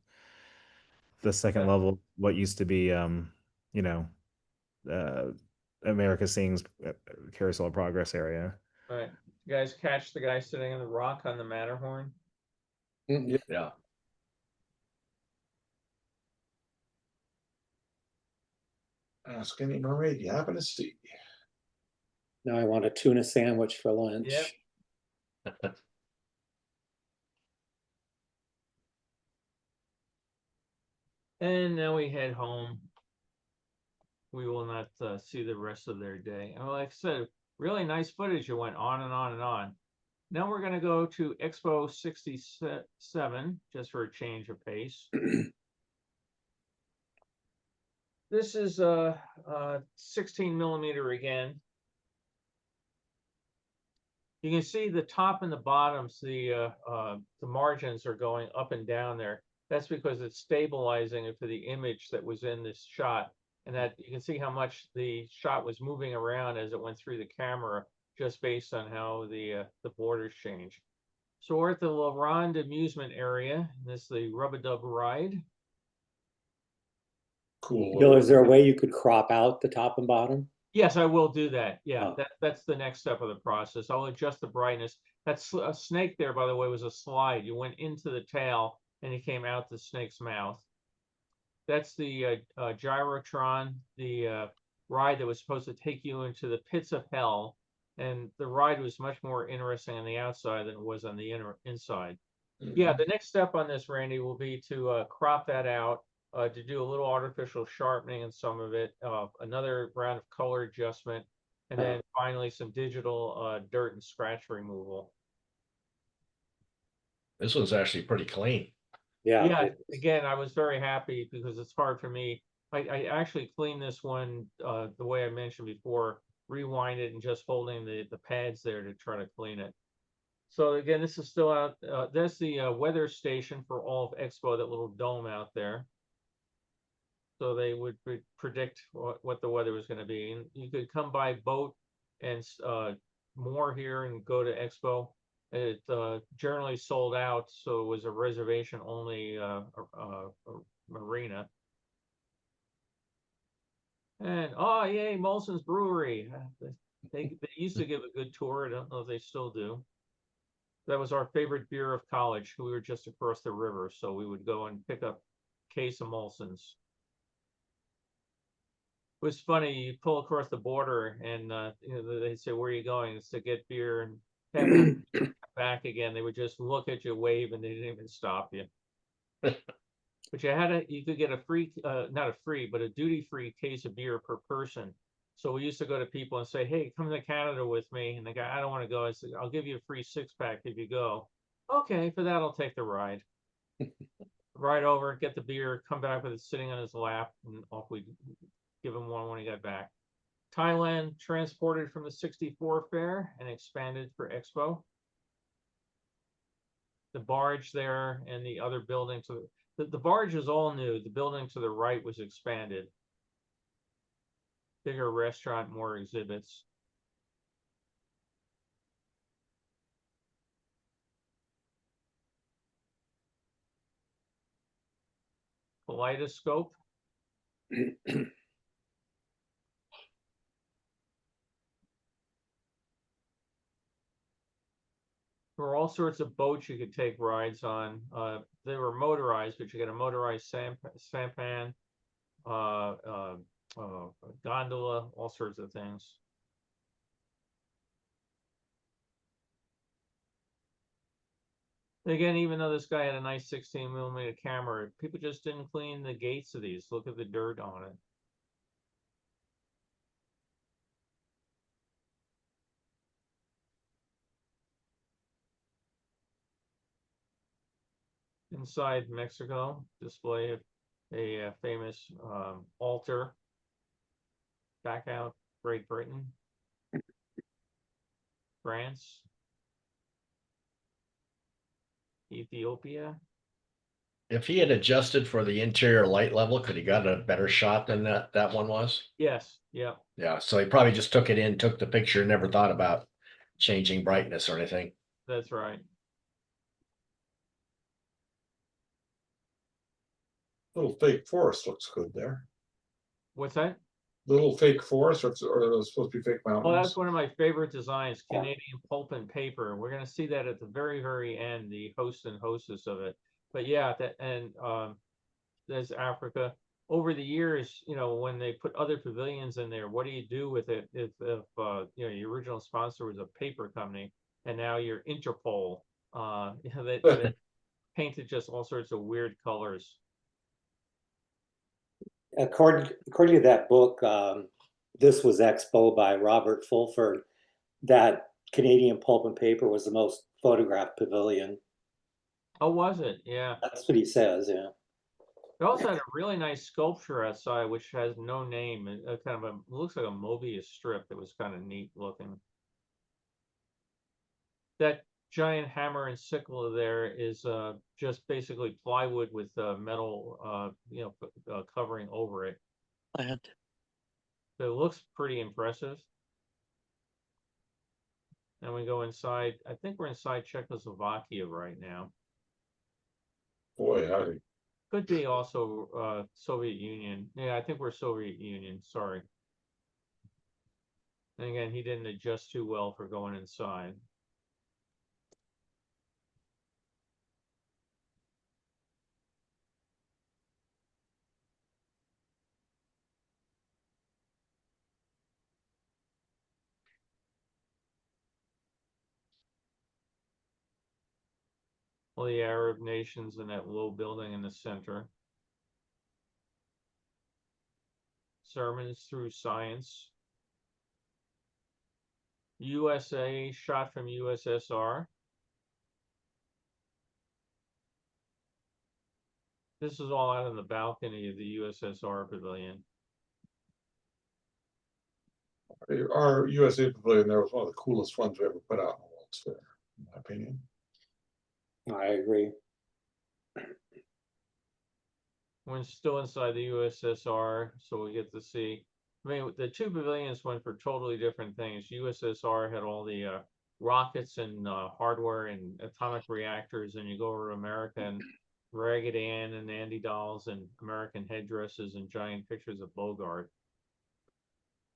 the second level, what used to be, you know, uh, America Sings Carousel of Progress area. Right. You guys catch the guy sitting on the rock on the Matterhorn? Yeah. Skinny Mermaid, you happen to see. Now I want a tuna sandwich for lunch. Yep. And now we head home. We will not see the rest of their day. And like I said, really nice footage. It went on and on and on. Now we're going to go to Expo 67 just for a change of pace. This is 16mm again. You can see the top and the bottoms, the margins are going up and down there. That's because it's stabilizing it for the image that was in this shot. And that you can see how much the shot was moving around as it went through the camera, just based on how the borders change. So we're at the La Ronde amusement area. This is the Rub-a-Dub ride. Cool. Bill, is there a way you could crop out the top and bottom? Yes, I will do that. Yeah, Oh. that's the next step of the process. I'll adjust the brightness. That's a snake there, by the way, was a slide. You went into the tail and you came out the snake's mouth. That's the Gyrotron, the ride that was supposed to take you into the pits of hell. And the ride was much more interesting on the outside than it was on the inside. Yeah, the next step on this, Randy, will be to crop that out, to do a little artificial sharpening in some of it, another round of color adjustment, and then finally some digital dirt and scratch removal. This one's actually pretty clean. Yeah, again, I was very happy because it's hard for me. I actually cleaned this one the way I mentioned before, rewind it and just holding the pads there to try to clean it. So again, this is still out. That's the weather station for all of Expo, that little dome out there. So they would predict what the weather was going to be. And you could come by boat and moor here and go to Expo. It generally sold out, so it was a reservation only marina. And oh yay, Molson's Brewery. They used to give a good tour. I don't know if they still do. That was our favorite beer of college. We were just across the river, so we would go and pick up a case of Molson's. It was funny, you pull across the border and you know, they say, where are you going? It's to get beer, and half back again. They would just look at you, wave, and they didn't even stop you. But you could get a free, not a free, but a duty-free case of beer per person. So we used to go to people and say, hey, come to Canada with me. And the guy, I don't want to go. I said, I'll give you a free 6-pack if you go. Okay, for that, I'll take the ride. Ride over, get the beer, come back with it sitting on his lap, and off we give him one when he got back. Thailand transported from the 64 fair and expanded for Expo. The barge there and the other building to the barge is all new. The building to the right was expanded. Bigger restaurant, more exhibits. Kaleidoscope. There were all sorts of boats you could take rides on. They were motorized, but you get a motorized sampan, gondola, all sorts of things. Again, even though this guy had a nice 16mm camera, people just didn't clean the gates of these. Look at the dirt on it. Inside Mexico, display of a famous altar. Back out, Great Britain, France, Ethiopia. If he had adjusted for the interior light level, could he got a better shot than that one was? Yes, yeah, Yeah, so he probably just took it in, took the picture, never thought about changing brightness or anything. that's right. Little fake forest looks good there. What's that? Little fake forest, or are those supposed to be fake Well, that's mountains? one of my favorite designs, Canadian pulp and paper. We're going to see that at the very, very end, the host and hostess of it. But yeah, that and there's Africa. Over the years, you know, when they put other pavilions in there, what do you do with it if you know, your original sponsor was a paper company and now you're Interpol? You know, they painted just all sorts of weird colors. According to that book, This Was Expo by Robert Fulford, that Canadian pulp and paper was the most photographed pavilion. Oh, was it? Yeah. That's what he says, yeah. It also had a really nice sculpture outside, which has no name. It kind of it looks like a Mobius strip. That was kind of neat looking. That giant hammer and sickle there is just basically plywood with metal, you know, covering over it. So it looks pretty impressive. And we go inside. I think we're inside Czechoslovakia right now. Boy, howdy. Could be also Soviet Union. Yeah, I think we're Soviet Union. Sorry. And again, he didn't adjust too well for going inside. All the Arab nations in that low building in the center. Sermons through science. USA shot from USSR. This is all out on the balcony of the USSR pavilion. Our USA pavilion there was one of the coolest ones we ever put out in the World's Fair, in my opinion. I agree. We're still inside the USSR, so we get to see. I mean, the two pavilions went for totally different things. USSR had all the rockets and hardware and atomic reactors, and you go over to America and Ragged Ann and Andy dolls and American headdresses and giant pictures of Bogart.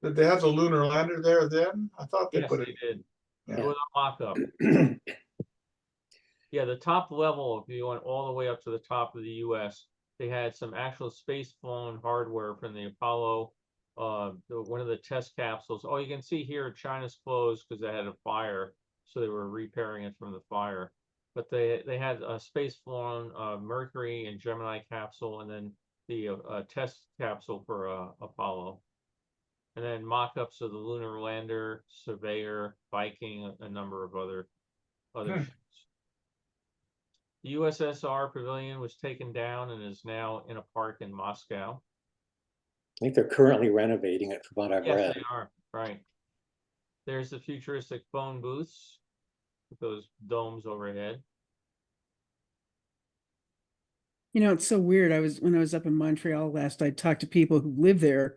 Did they have the lunar lander there then? I thought they Yes, put they it. did. Yeah. It was a mock-up. Yeah, the top level, if you went all the way up to the top of the US, they had some actual space-flown hardware from the Apollo, one of the test capsules. Oh, you can see here China's closed because they had a fire, so they were repairing it from the fire. But they had a space-flown Mercury and Gemini capsule, and then the test capsule for Apollo. And then mock-ups of the lunar lander, Surveyor, Viking, a number of other ships. The USSR pavilion was taken down and is now in a park in Moscow. I think they're currently renovating it from what I've Yes, read. they are. Right. There's the futuristic phone booths with those domes overhead. You know, it's so weird. When I was up in Montreal last, I talked to people who live there,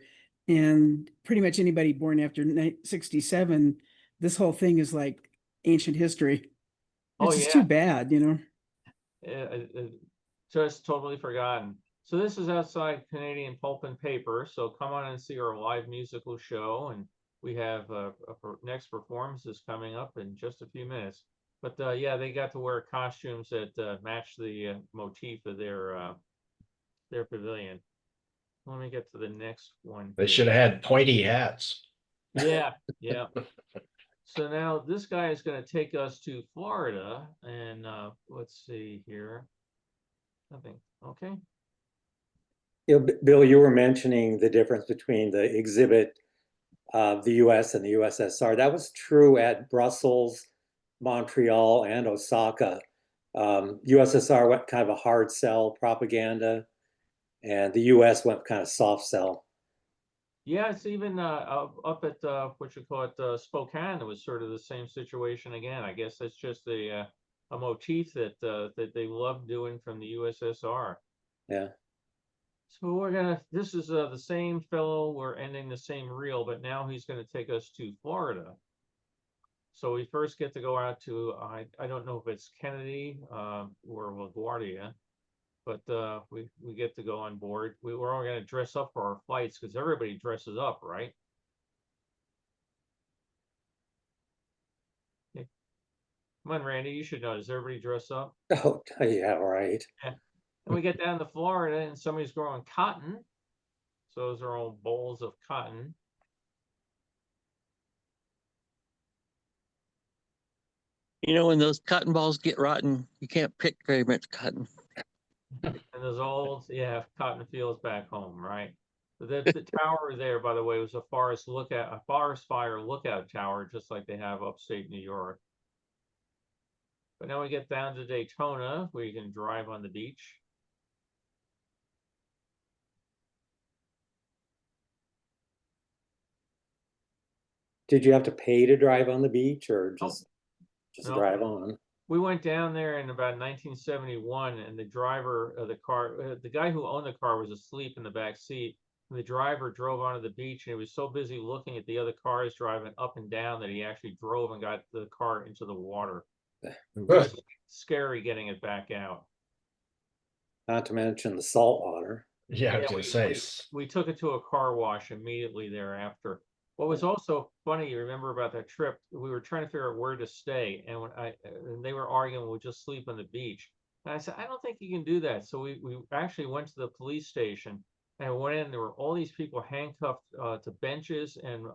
and pretty much anybody born after 67, this whole thing is like ancient history. Oh, It's just yeah. too bad, you know. Just totally forgotten. So this is outside Canadian Pulp and Paper. So come on and see our live musical show, and we have next performances coming up in just a few minutes. But yeah, they got to wear costumes that match the motif of their pavilion. Let me get to the next one. They here. should have had pointy hats. Yeah, yeah. So now this guy is going to take us to Florida, and let's see here. Nothing. Okay. Bill, you were mentioning the difference between the exhibit of the US and the USSR. That was true at Brussels, Montreal, and Osaka. USSR went kind of a hard sell propaganda, and the US went kind of soft sell. Yeah, it's even up at what you call it, Spokane. It was sort of the same situation again. I guess that's just a motif that they love doing from the USSR. Yeah. So this is the same fellow, we're ending the same reel, but now he's gonna take us to Florida. So we first get to go out to, I don't know if it's Kennedy or LaGuardia, but we get to go on board. We're all gonna dress up for our flights because everybody dresses up, right? Yeah. Come on, Randy, you should know, does everybody dress up? Oh, yeah, right. Yeah. And we get down to Florida and somebody's growing cotton. So those are all bowls of cotton. You know, when those cotton balls get rotten, you can't pick very much cotton. And those old, yeah, cotton fields back home, right? The tower there, by the way, was a forest fire lookout tower, just like they have upstate New York. But now we get down to Daytona, where you can drive on the beach. Did you have to pay to drive on the beach or just No. drive on? We went down there in about 1971, and the driver of the car, the guy who owned the car, was asleep in the back seat. And the driver drove onto the beach, and he was so busy looking at the other cars driving up and down that he actually drove and got the car into the water. It was scary getting it back out. Not to mention the salt water. Yeah, I was gonna say. We took it to a car wash immediately thereafter. What was also funny, you remember about that trip, we were trying to figure out where to stay, and and they were arguing we'll just sleep on the beach. And I said, I don't think you can do that. So we actually went to the police station and went in. There were all these people handcuffed to benches and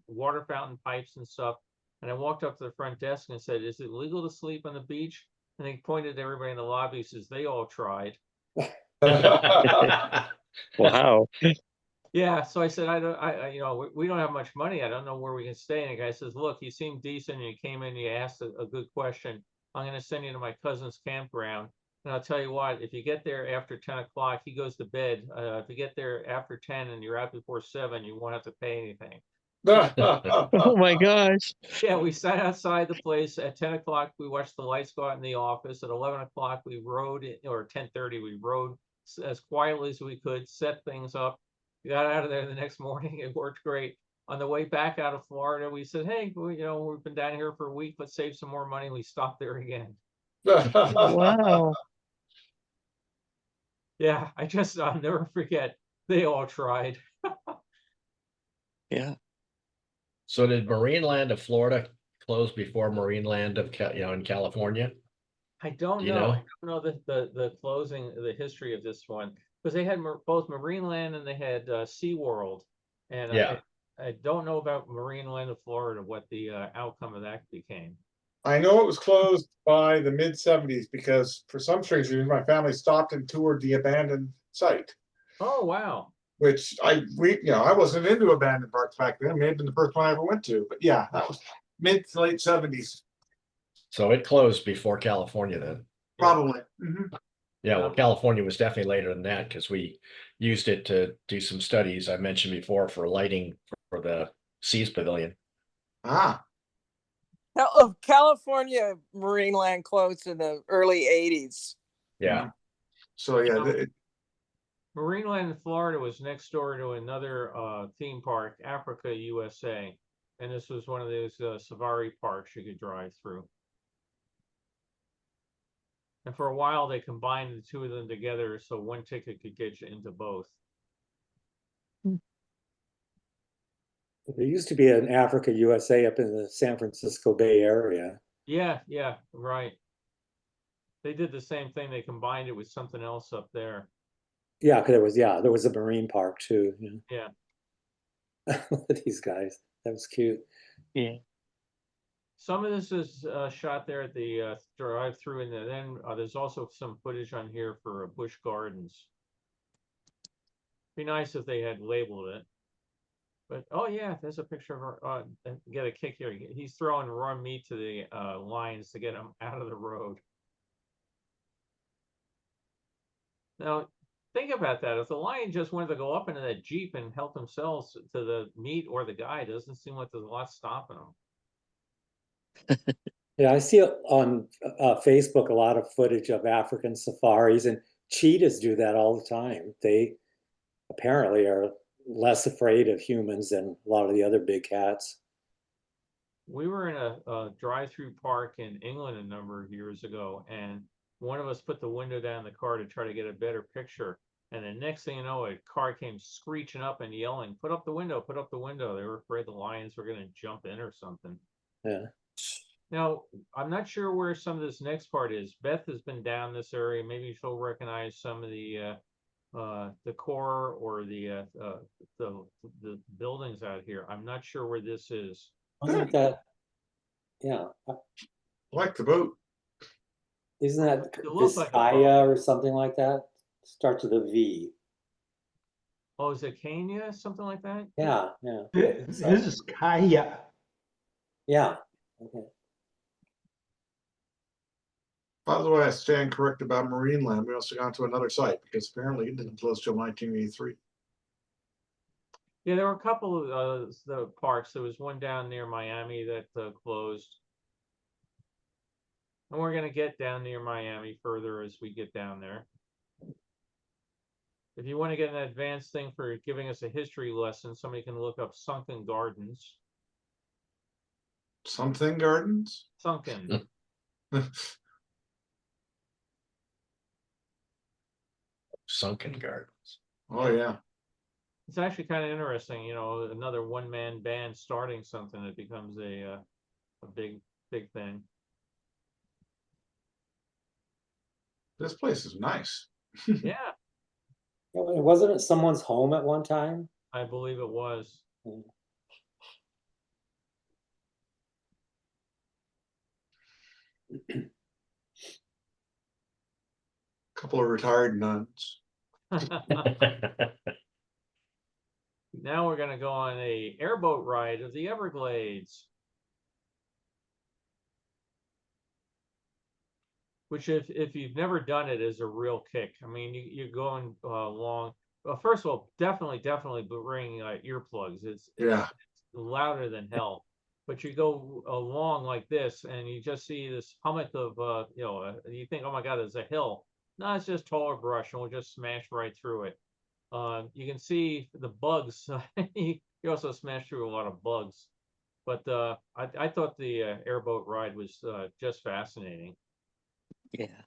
water fountain pipes and stuff. And I walked up to the front desk and said, is it legal to sleep on the beach? And he pointed to everybody in the lobby, says, they all tried. Wow. Yeah, so I said, you know, we don't have much money. I don't know where we can stay. And the guy says, look, you seem decent. And you came in, you asked a good question. I'm going to send you to my cousin's campground. And I'll tell you what, if you get there after 10 o'clock, he goes to bed. If you get there after 10 and you're out before 7, you won't have to pay anything. Oh my gosh. Yeah, we sat outside the place at 10 o'clock. We watched the lights go out in the office. At 11 o'clock, we rode, or 10:30, we rode as quietly as we could, set things up. We got out of there the next morning. It worked great. On the way back out of Florida, we said, hey, you know, we've been down here for a week. Let's save some more money. We stopped there again. Wow. Yeah, I'll never forget. They all tried. Yeah. So did Marineland of Florida close before Marineland of in California? I don't You know. know? I don't know the closing, the history of this one, because they had both Marineland and they had SeaWorld. And Yeah. I don't know about Marineland of Florida, what the outcome of that became. I know it was closed by the mid-70s because for some strange reason, my family stopped and toured the abandoned site. Oh, wow. Which I wasn't into abandoned parks back then. It may have been the first one I ever went to, but yeah, that was mid to late 70s. So it closed before California then. Probably. Mm-hmm. Yeah, well, California was definitely later than that because we used it to do some studies I mentioned before for lighting for the Seas Pavilion. Ah. Now, California Marineland closed in the early 80s. Yeah. So yeah. Marineland in Florida was next door to another theme park, Africa USA. And this was one of those safari parks you could drive through. And for a while, they combined the two of them together so one ticket could get you into both. There used to be an Africa USA up in the San Francisco Bay Area. Yeah, yeah, right. They did the same thing. They combined it with something else up there. Yeah, because there was a marine park too. Yeah. Look at these guys. That was cute. Yeah. Some of this is shot there at the drive-through, and then there's also some footage on here for Busch Gardens. Be nice if they had labeled it. But oh yeah, there's a picture of her. Get a kick here. He's throwing raw meat to the lions to get them out of the road. Now, think about that. If the lion just wanted to go up into that Jeep and help themselves to the meat or the guy, doesn't seem like there's a lot stopping them. Yeah, I see on Facebook a lot of footage of African safaris, and cheetahs do that all the time. They apparently are less afraid of humans than a lot of the other big cats. We were in a drive-through park in England a number of years ago, and one of us put the window down in the car to try to get a better picture. And the next thing you know, a car came screeching up and yelling, "Put up the window, put up the window." They were afraid the lions were going to jump in or something. Yeah. Now, I'm not sure where some of this next part is. Beth has been down this area. Maybe she'll recognize some of the core or the buildings out here. I'm not sure where this is. Isn't that, yeah, I like the boat. isn't that It looks like a boat. Vizcaya or something like that? Starts with a V. Oh, is it Kenya? Something like that? Yeah, yeah. This is Kaya. Yeah. Okay. By the way, I stand correct about Marineland. We also got to another site because apparently it didn't close till 1983. Yeah, there were a couple of the parks. There was one down near Miami that closed. And we're going to get down near Miami further as we get down there. If you want to get an advanced thing for giving us a history lesson, somebody can look up Sunken Gardens. Something Gardens? Sunken. Sunken Gardens. Oh yeah. It's actually kind of interesting, you know, another one-man band starting something that becomes a big thing. This place is nice. Yeah, Wasn't it someone's home at one time? I believe it was. Couple of retired nuns. Now we're going to go on a airboat ride of the Everglades. Which if you've never done it is a real kick. I mean, you're going along. Well, first of all, definitely bring earplugs. It's louder than hell. But you go along like this, and you just see this hummock of you think, oh my God, there's a hill. No, it's just taller brush, and we'll just smash right through it. You can see the bugs. You also smash through a lot of bugs. But I thought the airboat ride was just fascinating. Yeah.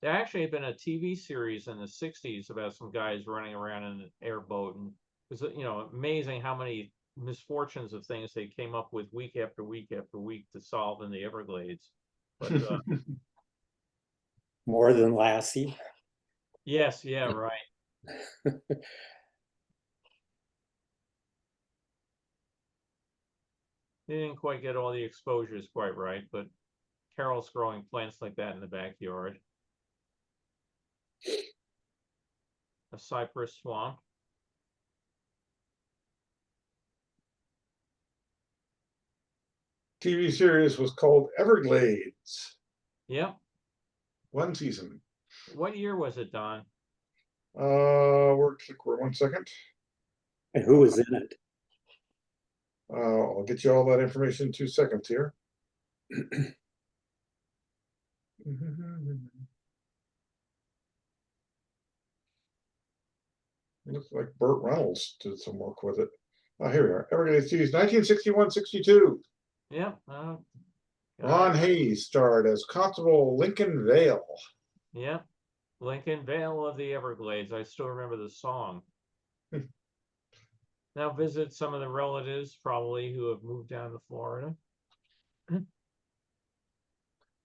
There actually had been a TV series in the 60s about some guys running around in an airboat, and it was, amazing how many misfortunes of things they came up with week after week after week to solve in the Everglades. But More than Lassie. yes, yeah, right. They didn't quite get all the exposures quite right, but Carol's growing plants like that in the backyard. A cypress swamp. TV series was called Everglades. Yep. One season. What year was it, Don? We're 1 second. And who was in it? I'll get you all that information in 2 seconds here. Looks like Burt Reynolds did some work with it. Oh, here we are. Everglades series 1961-62. Yep. Ron Hayes starred as Constable Lincoln Vale. Yep. Lincoln Vale of the Everglades. I still remember the song. Now visit some of the relatives probably who have moved down to Florida.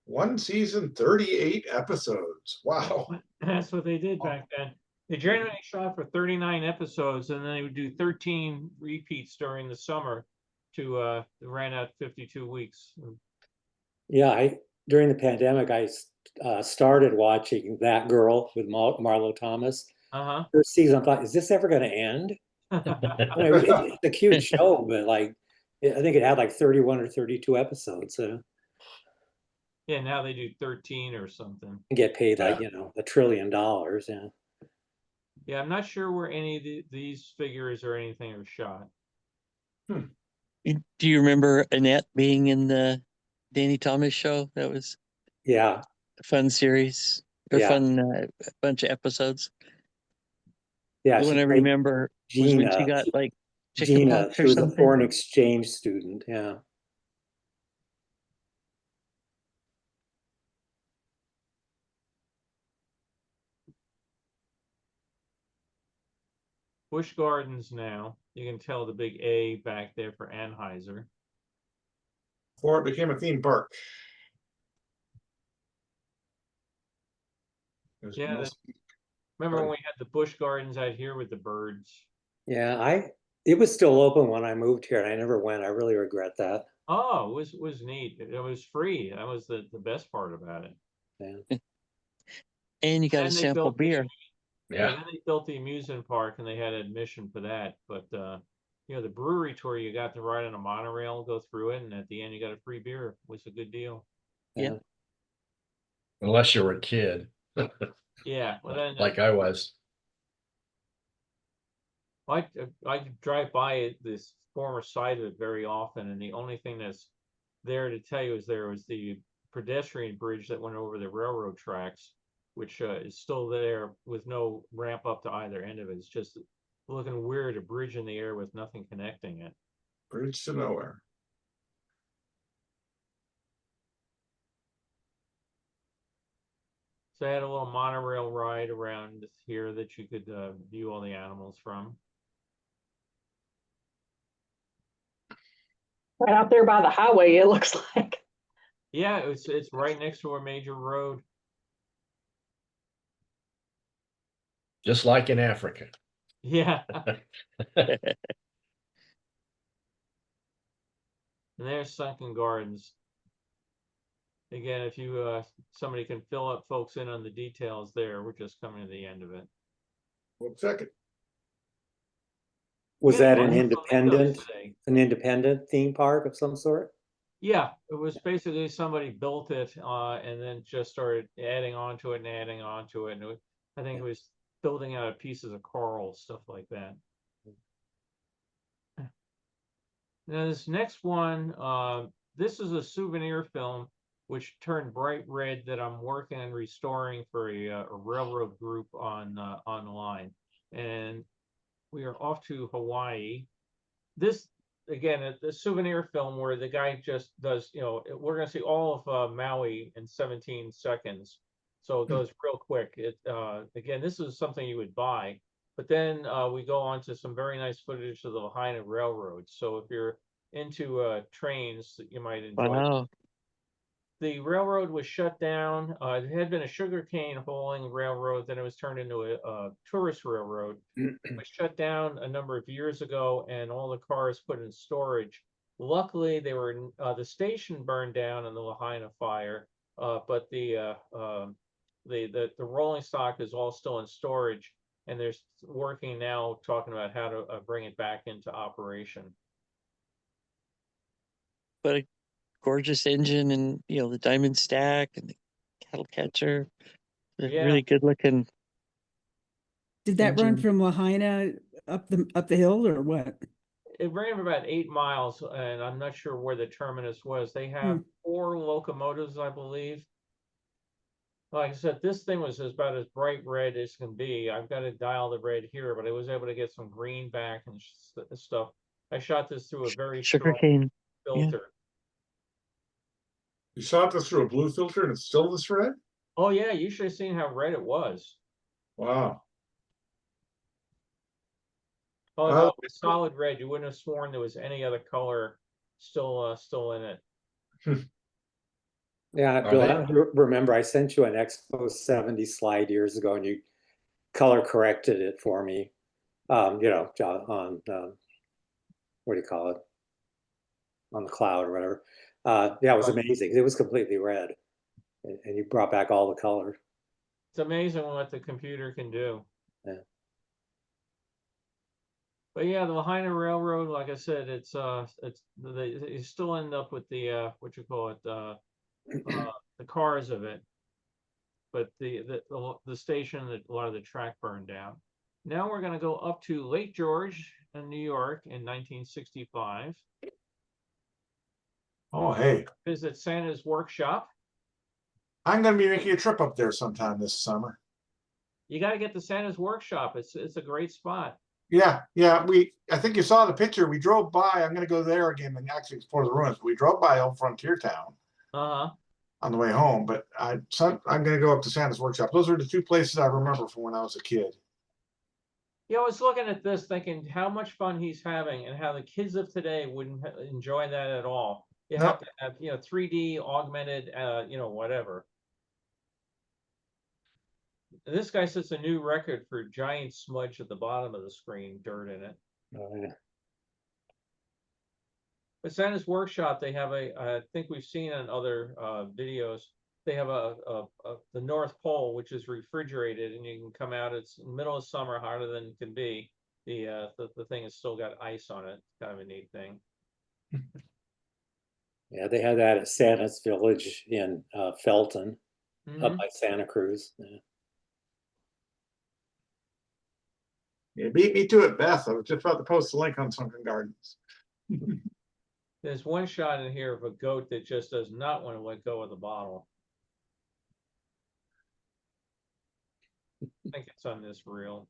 One season, 38 episodes. Wow. That's what they did back then. They generally shot for 39 episodes, and then they would do 13 repeats during the summer to ran out 52 weeks. Yeah, during the pandemic, I started watching That Girl with Marlo Thomas. Uh-huh. First season, I thought, is this ever going to end? I mean, it's a cute show, but like, I think it had like 31 or 32 episodes. So Yeah, now they do 13 or something. you get paid like, Yeah. $1 trillion. Yeah. Yeah, I'm not sure where any of these figures or anything are shot. Do you remember Annette being in the Danny Thomas show? That was Yeah. a fun series, or Yeah. fun bunch of episodes. Yeah. The She one I played remember was when she Gina. got like Gina, chickenpox she or was a something. foreign exchange student. Yeah. Busch Gardens now. You can tell the big A back there for Anheuser. Before it became a theme park. It was Yeah, mostly- remember when we had the Busch Gardens out here with the birds? Yeah. It was still open when I moved here, and I never went. I really regret that. Oh, it was neat. It was free. That was the best part about it. Yeah. And you got to And they sample built beer. Yeah, then they built the amusement park and they had admission for that. But the brewery tour, you got to ride on a monorail, go through it, and at the end you got a free beer. It was a good deal. Yeah. Unless you were a kid, Yeah, well then like I was. I drive by this former site of it very often, and the only thing that's there to tell you is there was the pedestrian bridge that went over the railroad tracks, which is still there with no ramp up to either end of it. It's just looking weird, a bridge in the air with nothing connecting it. Bridge to nowhere. So I had a little monorail ride around here that you could view all the animals from. Right out there by the highway, it looks like. Yeah, it's right next to a major road. Just like in Africa. Yeah. And there's Sunken Gardens. Again, if you somebody can fill up folks in on the details there, we're just coming to the end of it. We'll check it. Was Yeah, that lots of flamingos today. an independent theme park of some sort? Yeah, it was basically somebody built it and then just started adding on to it and adding on to it. And I think it was building out of pieces of coral, stuff like that. Now this next one, this is a souvenir film which turned bright red that I'm working on restoring for a railroad group on online, and we are off to Hawaii. This again, the souvenir film where the guy just does, we're gonna see all of Maui in 17 seconds, so it goes real quick. It again, this is something you would buy. But then we go on to some very nice footage of the Lahaina Railroad. So if you're into trains, you might enjoy. Wow. The railroad was shut down. It had been a sugarcane hauling railroad, then it was turned into a tourist railroad. It was shut down a number of years ago, and all the cars put in storage. Luckily, they were the station burned down in the Lahaina fire, but the rolling stock is all still in storage, and they're working now, talking about how to bring it back into operation. But a gorgeous engine, and the diamond stack and the cattle catcher. They're Yeah. really good looking. Did that run engine. from Lahaina up the hill or what? It ran for about 8 miles, and I'm not sure where the terminus was. They have 4 locomotives, I believe. Like I said, this thing was about as bright red as can be. I've got to dial the red here, but I was able to get some green back and stuff. I shot this through a very strong Sugarcane. filter. You shot this through a blue filter and it's still this red? Oh yeah, you should have seen how red it was. Wow. Oh no, it was solid red. You wouldn't have sworn there was any other color still in it. Yeah, Are Bill, I they? don't know if you remember, I sent you an Expo 70 slide years ago and you color corrected it for me. You know, on, what do you call it? On the cloud or whatever. Yeah, it was amazing. It was completely red. And you brought back all the color. It's amazing what the computer can do. Yeah. But yeah, the Lahaina Railroad, like I said, you still end up with the what you call it, the cars of it. But the station, that a lot of the track burned down. Now we're going to go up to Lake George in New York in 1965. Oh, hey, Visit Santa's workshop. I'm gonna be making a trip up there sometime this summer. You got to get to Santa's workshop. It's a great spot. Yeah, I think you saw the picture. We drove by. I'm gonna go there again and actually explore the ruins. We drove by Old Frontier Town Uh-huh. on the way home, but I'm gonna go up to Santa's workshop. Those are the two places I remember from when I was a kid. Yeah, I was looking at this thinking how much fun he's having and how the kids of today wouldn't enjoy that at all. You have to have, 3D augmented, whatever. This guy sets a new record for giant smudge at the bottom of the screen, dirt in it. Oh, yeah. But Santa's workshop, they have I think we've seen in other videos, they have the North Pole, which is refrigerated, and you can come out. It's in the middle of summer, hotter than it can be. The thing has still got ice on it. It's kind of a neat thing. Yeah, they had that at Santa's Village in Felton, Mhm. up by Santa Cruz. Yeah. You beat me to it, Beth. I was just about to post the link on Sunken Gardens. There's one shot in here of a goat that just does not want to let go of the bottle. I think it's on this reel.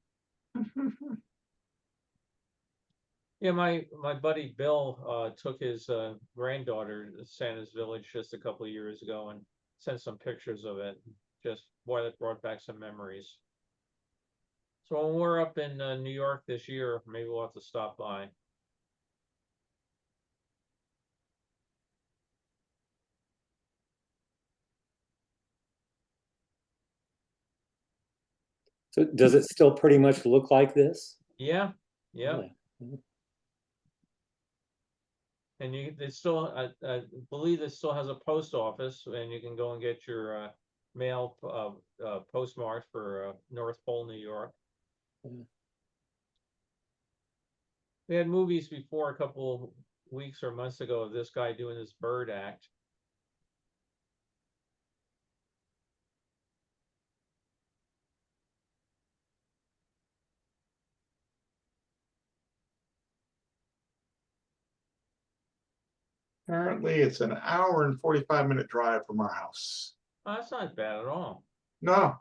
Yeah, my buddy Bill took his granddaughter to Santa's Village just a couple of years ago and sent some pictures of it. Just, boy, that brought back some memories. So when we're up in New York this year, maybe we'll have to stop by. So does it still pretty much look like this? Yeah, yeah. Really? And it still, I believe it still has a post office, and you can go and get your mail postmarked for North Pole, New York. Mm. We had movies before a couple weeks or months ago of this guy doing this bird act. Apparently, it's an hour and 45-minute drive from our house. Oh, that's not bad at all. No,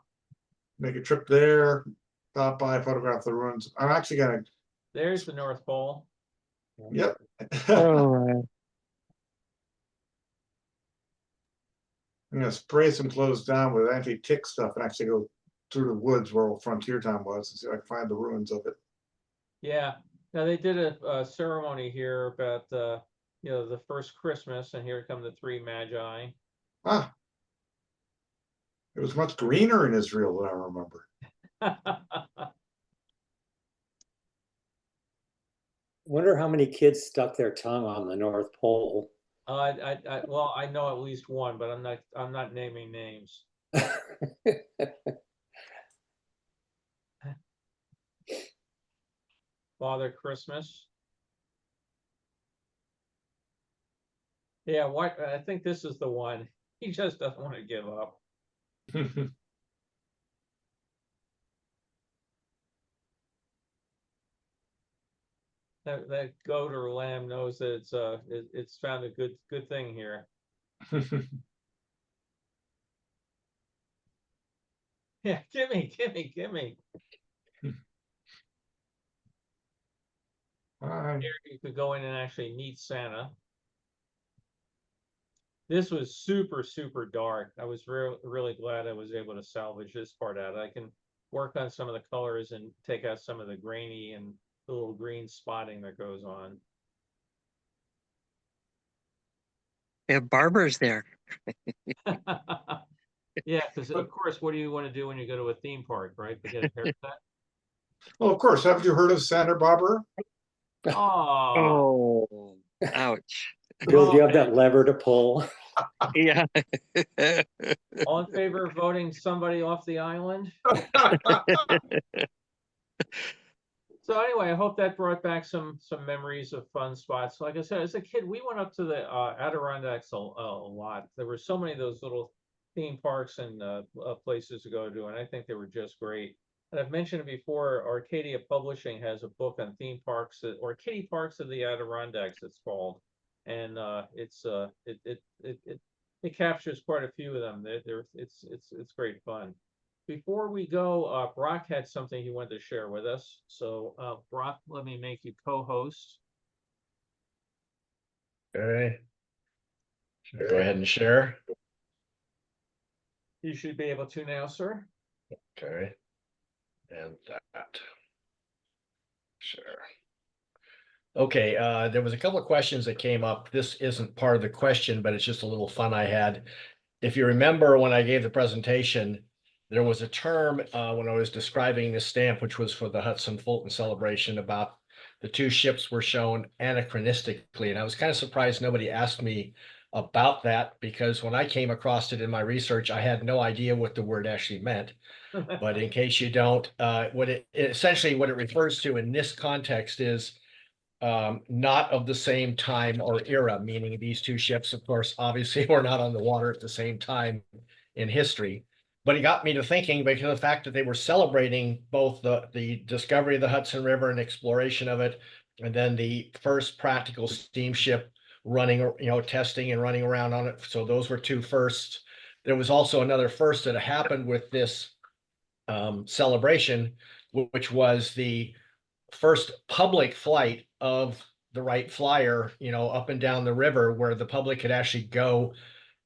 make a trip there, stop by, photograph the ruins. I'm actually gonna. There's the North Pole. Yep. Oh, I'm gonna spray some clothes down with anti-tick stuff and actually go through the woods where Old Frontier Town was and see if I can find the ruins of it. Yeah. Now they did a ceremony here about the first Christmas, and here come the three magi. Ah, it was much greener in Israel than I remember. Wonder how many kids stuck their tongue on the North Pole. Well, I know at least one, but I'm not naming names. Father Christmas. Yeah, I think this is the one. He just doesn't want to give up. That goat or lamb knows that it's found a good thing here. Yeah, gimme. Here you could go in and actually meet Santa. This was super, super dark. I was really glad I was able to salvage this part out. I can work on some of the colors and take out some of the grainy and the little green spotting that goes on. yeah, Barbara's there. Yeah, because of course, what do you want to do when you go to a theme park, right? To get a haircut? Well, of course, haven't you heard of Santa Barbara? Oh, Oh, ouch. Bill, do you have that lever to pull? Yeah. all in favor of voting somebody off the island? So anyway, I hope that brought back some memories of fun spots. Like I said, as a kid, we went up to the Adirondacks a lot. There were so many of those little theme parks and places to go to, and I think they were just great. And I've mentioned it before, Arcadia Publishing has a book on theme parks, or kiddie parks of the Adirondacks, it's called. And it captures quite a few of them. It's great fun. Before we go, Brock had something he wanted to share with us. So Brock, let me make you co-host. Okay. Should I go ahead and share? You should be able to now, sir. Okay. And that. Sure. Okay, there was a couple of questions that came up. This isn't part of the question, but it's just a little fun I had. If you remember when I gave the presentation, there was a term when I was describing this stamp, which was for the Hudson Fulton celebration, about the two ships were shown anachronistically. And I was kind of surprised nobody asked me about that, because when I came across it in my research, I had no idea what the word actually meant. But in case you don't, essentially what it refers to in this context is not of the same time or era, meaning these two ships, of course, obviously were not on the water at the same time in history. But it got me to thinking, because of the fact that they were celebrating both the discovery of the Hudson River and exploration of it, and then the first practical steamship running, testing and running around on it. So those were two firsts. There was also another first that happened with this celebration, which was the first public flight of the Wright Flyer, up and down the river, where the public could actually go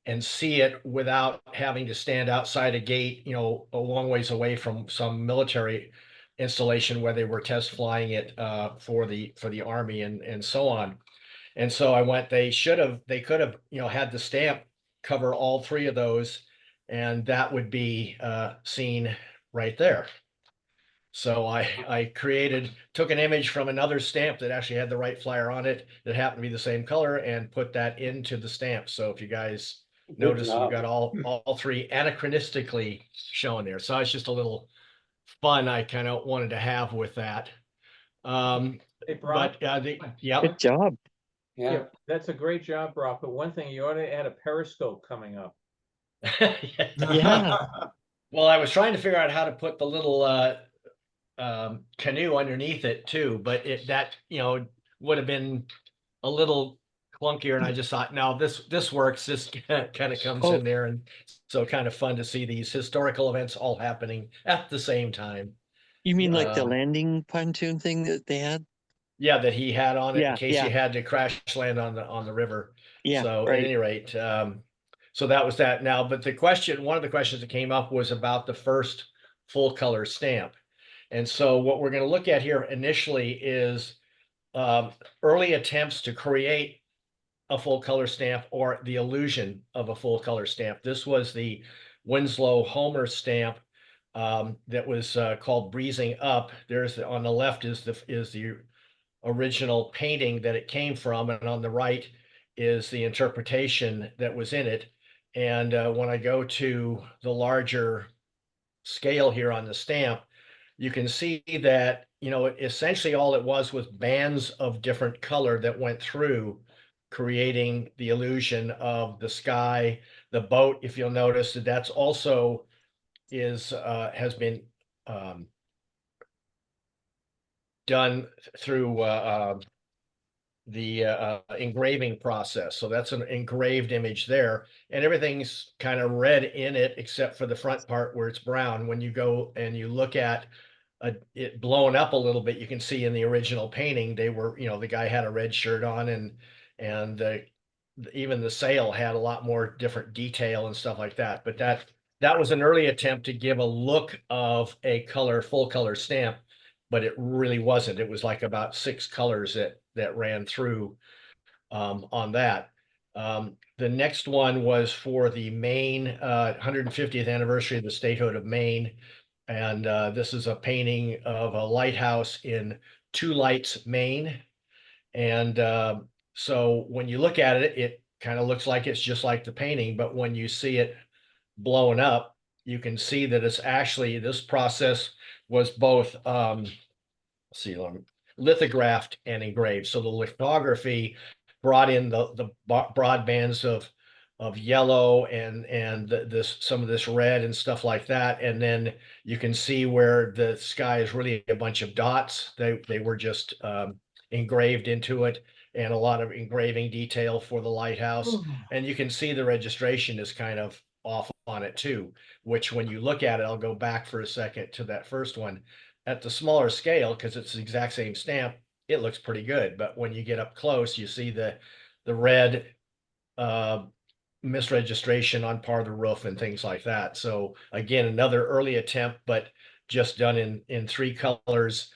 and see it without having to stand outside a gate, a long ways away from some military installation where they were test flying it for the Army and so on. And so they could have, had the stamp cover all three of those, and that would be seen right there. So I took an image from another stamp that actually had the Wright Flyer on it that happened to be the same color, and put that into the stamp. So if you guys notice, we've got all three anachronistically shown there. So it's just a little fun I kind of wanted to have with that. Hey, Brock. Good job. Yeah, that's a great job, Brock. But one thing, you ought to add a periscope coming up. Yeah. Well, I was trying to figure out how to put the little canoe underneath it too, but that would have been a little clunkier, and I just thought, no, this works. This kind of comes in there, and so kind of fun to see these historical events all happening at the same time. You mean like the landing pontoon thing that they had? Yeah, that he had on it in case yeah. you had to crash land on the river. Yeah, so right. At any rate, so that was that. Now, but one of the questions that came up was about the first full color stamp. And so what we're going to look at here initially is early attempts to create a full color stamp, or the illusion of a full color stamp. This was the Winslow Homer stamp that was called Breezing Up. On the left is the original painting that it came from, and on the right is the interpretation that was in it. And when I go to the larger scale here on the stamp, you can see that, essentially all it was bands of different color that went through, creating the illusion of the sky. The boat, if you'll notice, that's also has been done through the engraving process. So that's an engraved image there, and everything's kind of red in it except for the front part where it's brown. When you go and you look at it blown up a little bit, you can see in the original painting they were, the guy had a red shirt on, and even the sail had a lot more different detail and stuff like that. But that was an early attempt to give a look of a full color stamp, but it really wasn't. It was like about 6 colors that ran through on that. The next one was for the Maine 150th anniversary of the statehood of Maine. And this is a painting of a lighthouse in Two Lights, Maine. And so when you look at it, it kind of looks like it's just like the painting, but when you see it blowing up, you can see that it's actually, this process was both lithographed and engraved. So the lithography brought in the broad bands of yellow and this some of this red and stuff like that. And then you can see where the sky is really a bunch of dots. They were just engraved into it, and a lot of engraving detail for the lighthouse. And you can see the registration is kind of off on it too, which when you look at it, I'll go back for a second to that first one. At the smaller scale, because it's the exact same stamp, it looks pretty good. But when you get up close, you see the red misregistration on part of the roof and things like that. So again, another early attempt, but just done in three colors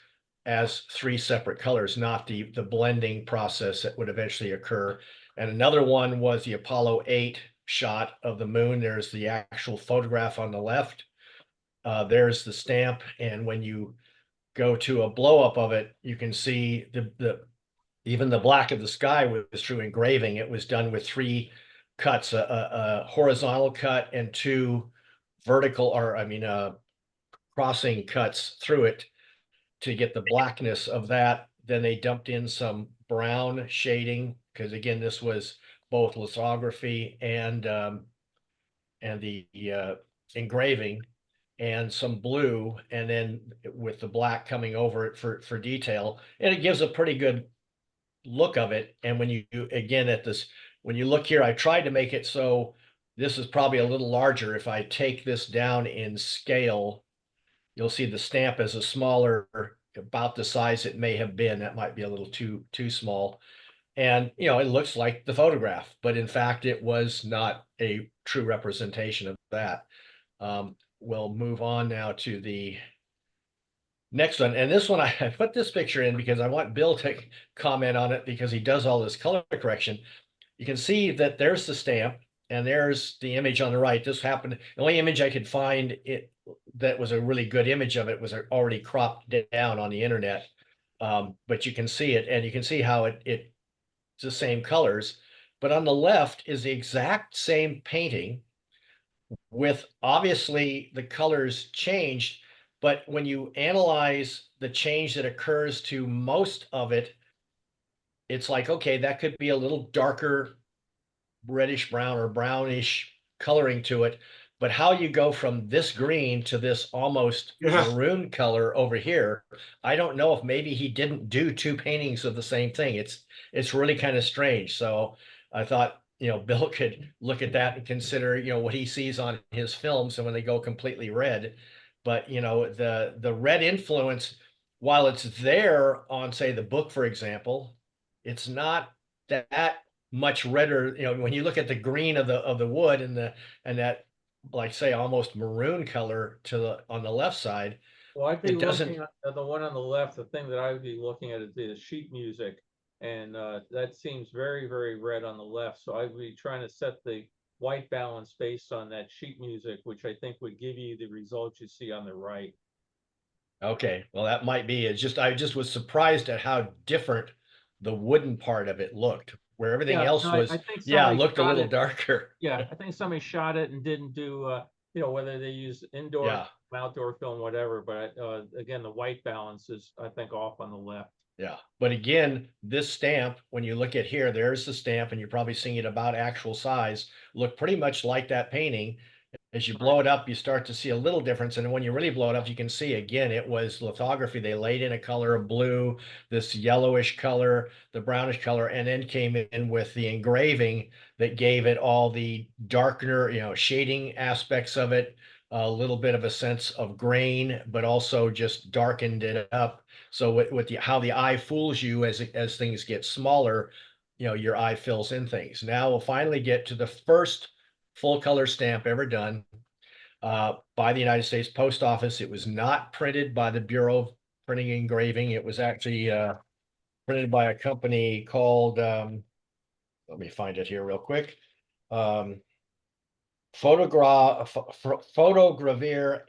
as three separate colors, not the blending process that would eventually occur. And another one was the Apollo 8 shot of the moon. There's the actual photograph on the left. There's the stamp. And when you go to a blow up of it, you can see even the black of the sky was through engraving. It was done with three cuts, a horizontal cut and two vertical, or I mean, crossing cuts through it to get the blackness of that. Then they dumped in some brown shading, because again, this was both lithography and the engraving, and some blue, and then with the black coming over it for detail. And it gives a pretty good look of it. And when you again at this, when you look here, I tried to make it so this is probably a little larger. If I take this down in scale, you'll see the stamp as a smaller, about the size it may have been. That might be a little too small. And, you know, it looks like the photograph, but in fact, it was not a true representation of that. We'll move on now to the next one. And this one, I put this picture in because I want Bill to comment on it, because he does all this color correction. You can see that there's the stamp and there's the image on the right. This happened, the only image I could find that was a really good image of it was already cropped down on the internet. But you can see it, and you can see how it's the same colors. But on the left is the exact same painting, with obviously the colors changed. But when you analyze the change that occurs to most of it, it's like, okay, that could be a little darker reddish brown or brownish coloring to it. But how you go from this green to this almost maroon color over here, I don't know if maybe he didn't do two paintings of the same thing. It's really kind of strange. So I thought, you know, Bill could look at that and consider, you know, what he sees on his films and when they go completely red. But, you know, the red influence, while it's there on, say, the book, for example, it's not that much redder. You know, when you look at the green of the wood and that, like, say, almost maroon color on the left side. Well, I'd be looking at the one on the left. The thing that I would be looking at is the sheet music, and that seems very, very red on the left. So I'd be trying to set the white balance based on that sheet music, which I think would give you the results you see on the right. Okay, well, that might be. I just was surprised at how different the wooden part of it looked, where everything else was, looked a little darker. Yeah, I think somebody shot it and didn't do, you know, whether they use indoor, outdoor film, whatever. But again, the white balance is, I think, off on the left. Yeah, but again, this stamp, when you look at here, there's the stamp, and you're probably seeing it about actual size, look pretty much like that painting. As you blow it up, you start to see a little difference. And when you really blow it up, you can see, again, it was lithography. They laid in a color of blue, this yellowish color, the brownish color, and then came in with the engraving that gave it all the darkener, you know, shading aspects of it, a little bit of a sense of grain, but also just darkened it up. So with how the eye fools you as things get smaller, you know, your eye fills in things. Now we'll finally get to the first full color stamp ever done by the United States Post Office. It was not printed by the Bureau of Printing and Engraving. It was actually printed by a company called let me find it here real quick. Photogravure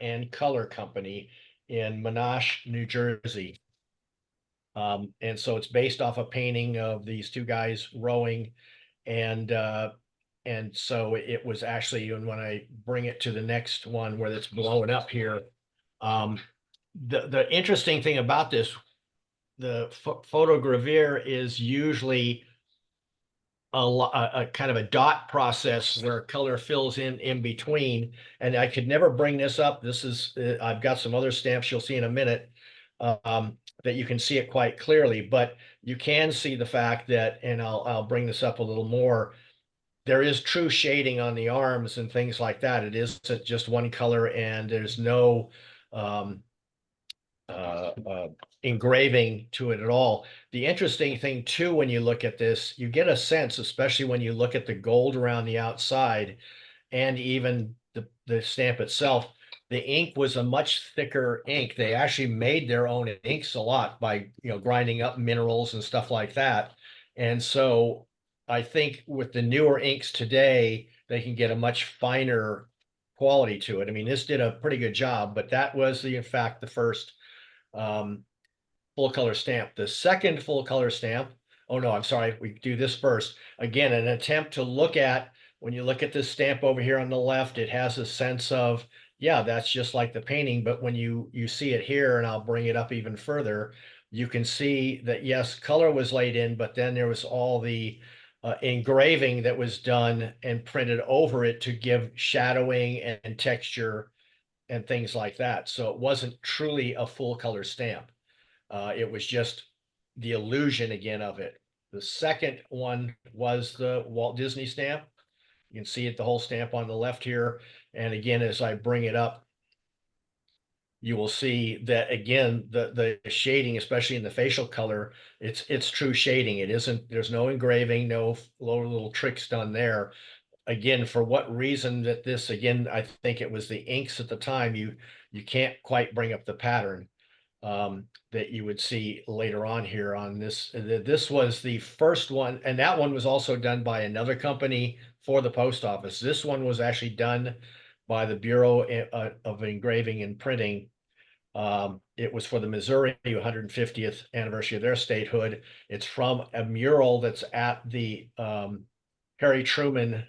and Color Company in Monash, New Jersey. And so it's based off a painting of these two guys rowing, and so it was actually, and when I bring it to the next one where it's blowing up here, the interesting thing about this, the photogravure is usually a kind of a dot process where color fills in between. And I could never bring this up. This is, I've got some other stamps you'll see in a minute that you can see it quite clearly, but you can see the fact that, and I'll bring this up a little more, there is true shading on the arms and things like that. It isn't just one color, and there's no engraving to it at all. The interesting thing too, when you look at this, you get a sense, especially when you look at the gold around the outside and even the stamp itself, the ink was a much thicker ink. They actually made their own inks a lot by, grinding up minerals and stuff like that. And so I think with the newer inks today, they can get a much finer quality to it. I mean, this did a pretty good job, but that was in fact the first full color stamp. The second full color stamp, oh no, I'm sorry, we do this first. Again, an attempt to look at, when you look at this stamp over here on the left, it has a sense of, yeah, that's just like the painting, but when you see it here, and I'll bring it up even further, you can see that yes, color was laid in, but then there was all the engraving that was done and printed over it to give shadowing and texture and things like that. So it wasn't truly a full color stamp. It was just the illusion again of it. The second one was the Walt Disney stamp. You can see it, the whole stamp on the left here. And again, as I bring it up, you will see that again, the shading, especially in the facial color, it's true shading. It isn't, there's no engraving, no little tricks done there. Again, for what reason that this, again, I think it was the inks at the time, you can't quite bring up the pattern that you would see later on here on this. This was the first one, and that one was also done by another company for the post office. This one was actually done by the Bureau of Engraving and Printing. It was for the Missouri 150th anniversary of their statehood. It's from a mural that's at the Harry Truman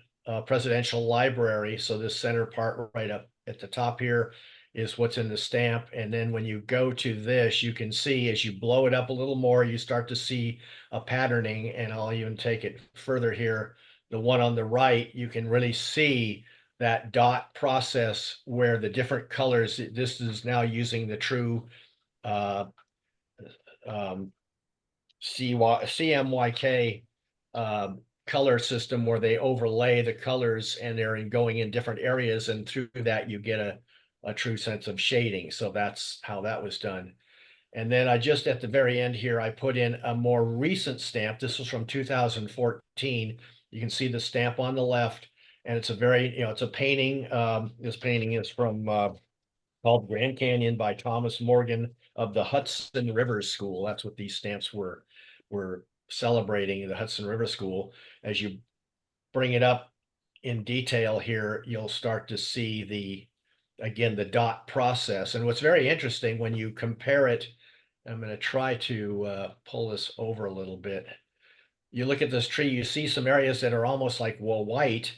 Presidential Library. So this center part right up at the top here is what's in the stamp. And then when you go to this, you can see as you blow it up a little more, you start to see a patterning. And I'll even take it further here. The one on the right, you can really see that dot process where the different colors, this is now using the true CMYK color system where they overlay the colors and they're going in different areas, and through that you get a true sense of shading. So that's how that was done. And then I just at the very end here, I put in a more recent stamp. This was from 2014. You can see the stamp on the left, and it's a very, it's a painting. This painting is from called Grand Canyon by Thomas Morgan of the Hudson River School. That's what these stamps were celebrating, the Hudson River School. As you bring it up in detail here, you'll start to see again, the dot process. And what's very interesting when you compare it, I'm going to try to pull this over a little bit. You look at this tree, you see some areas that are almost like, well, white.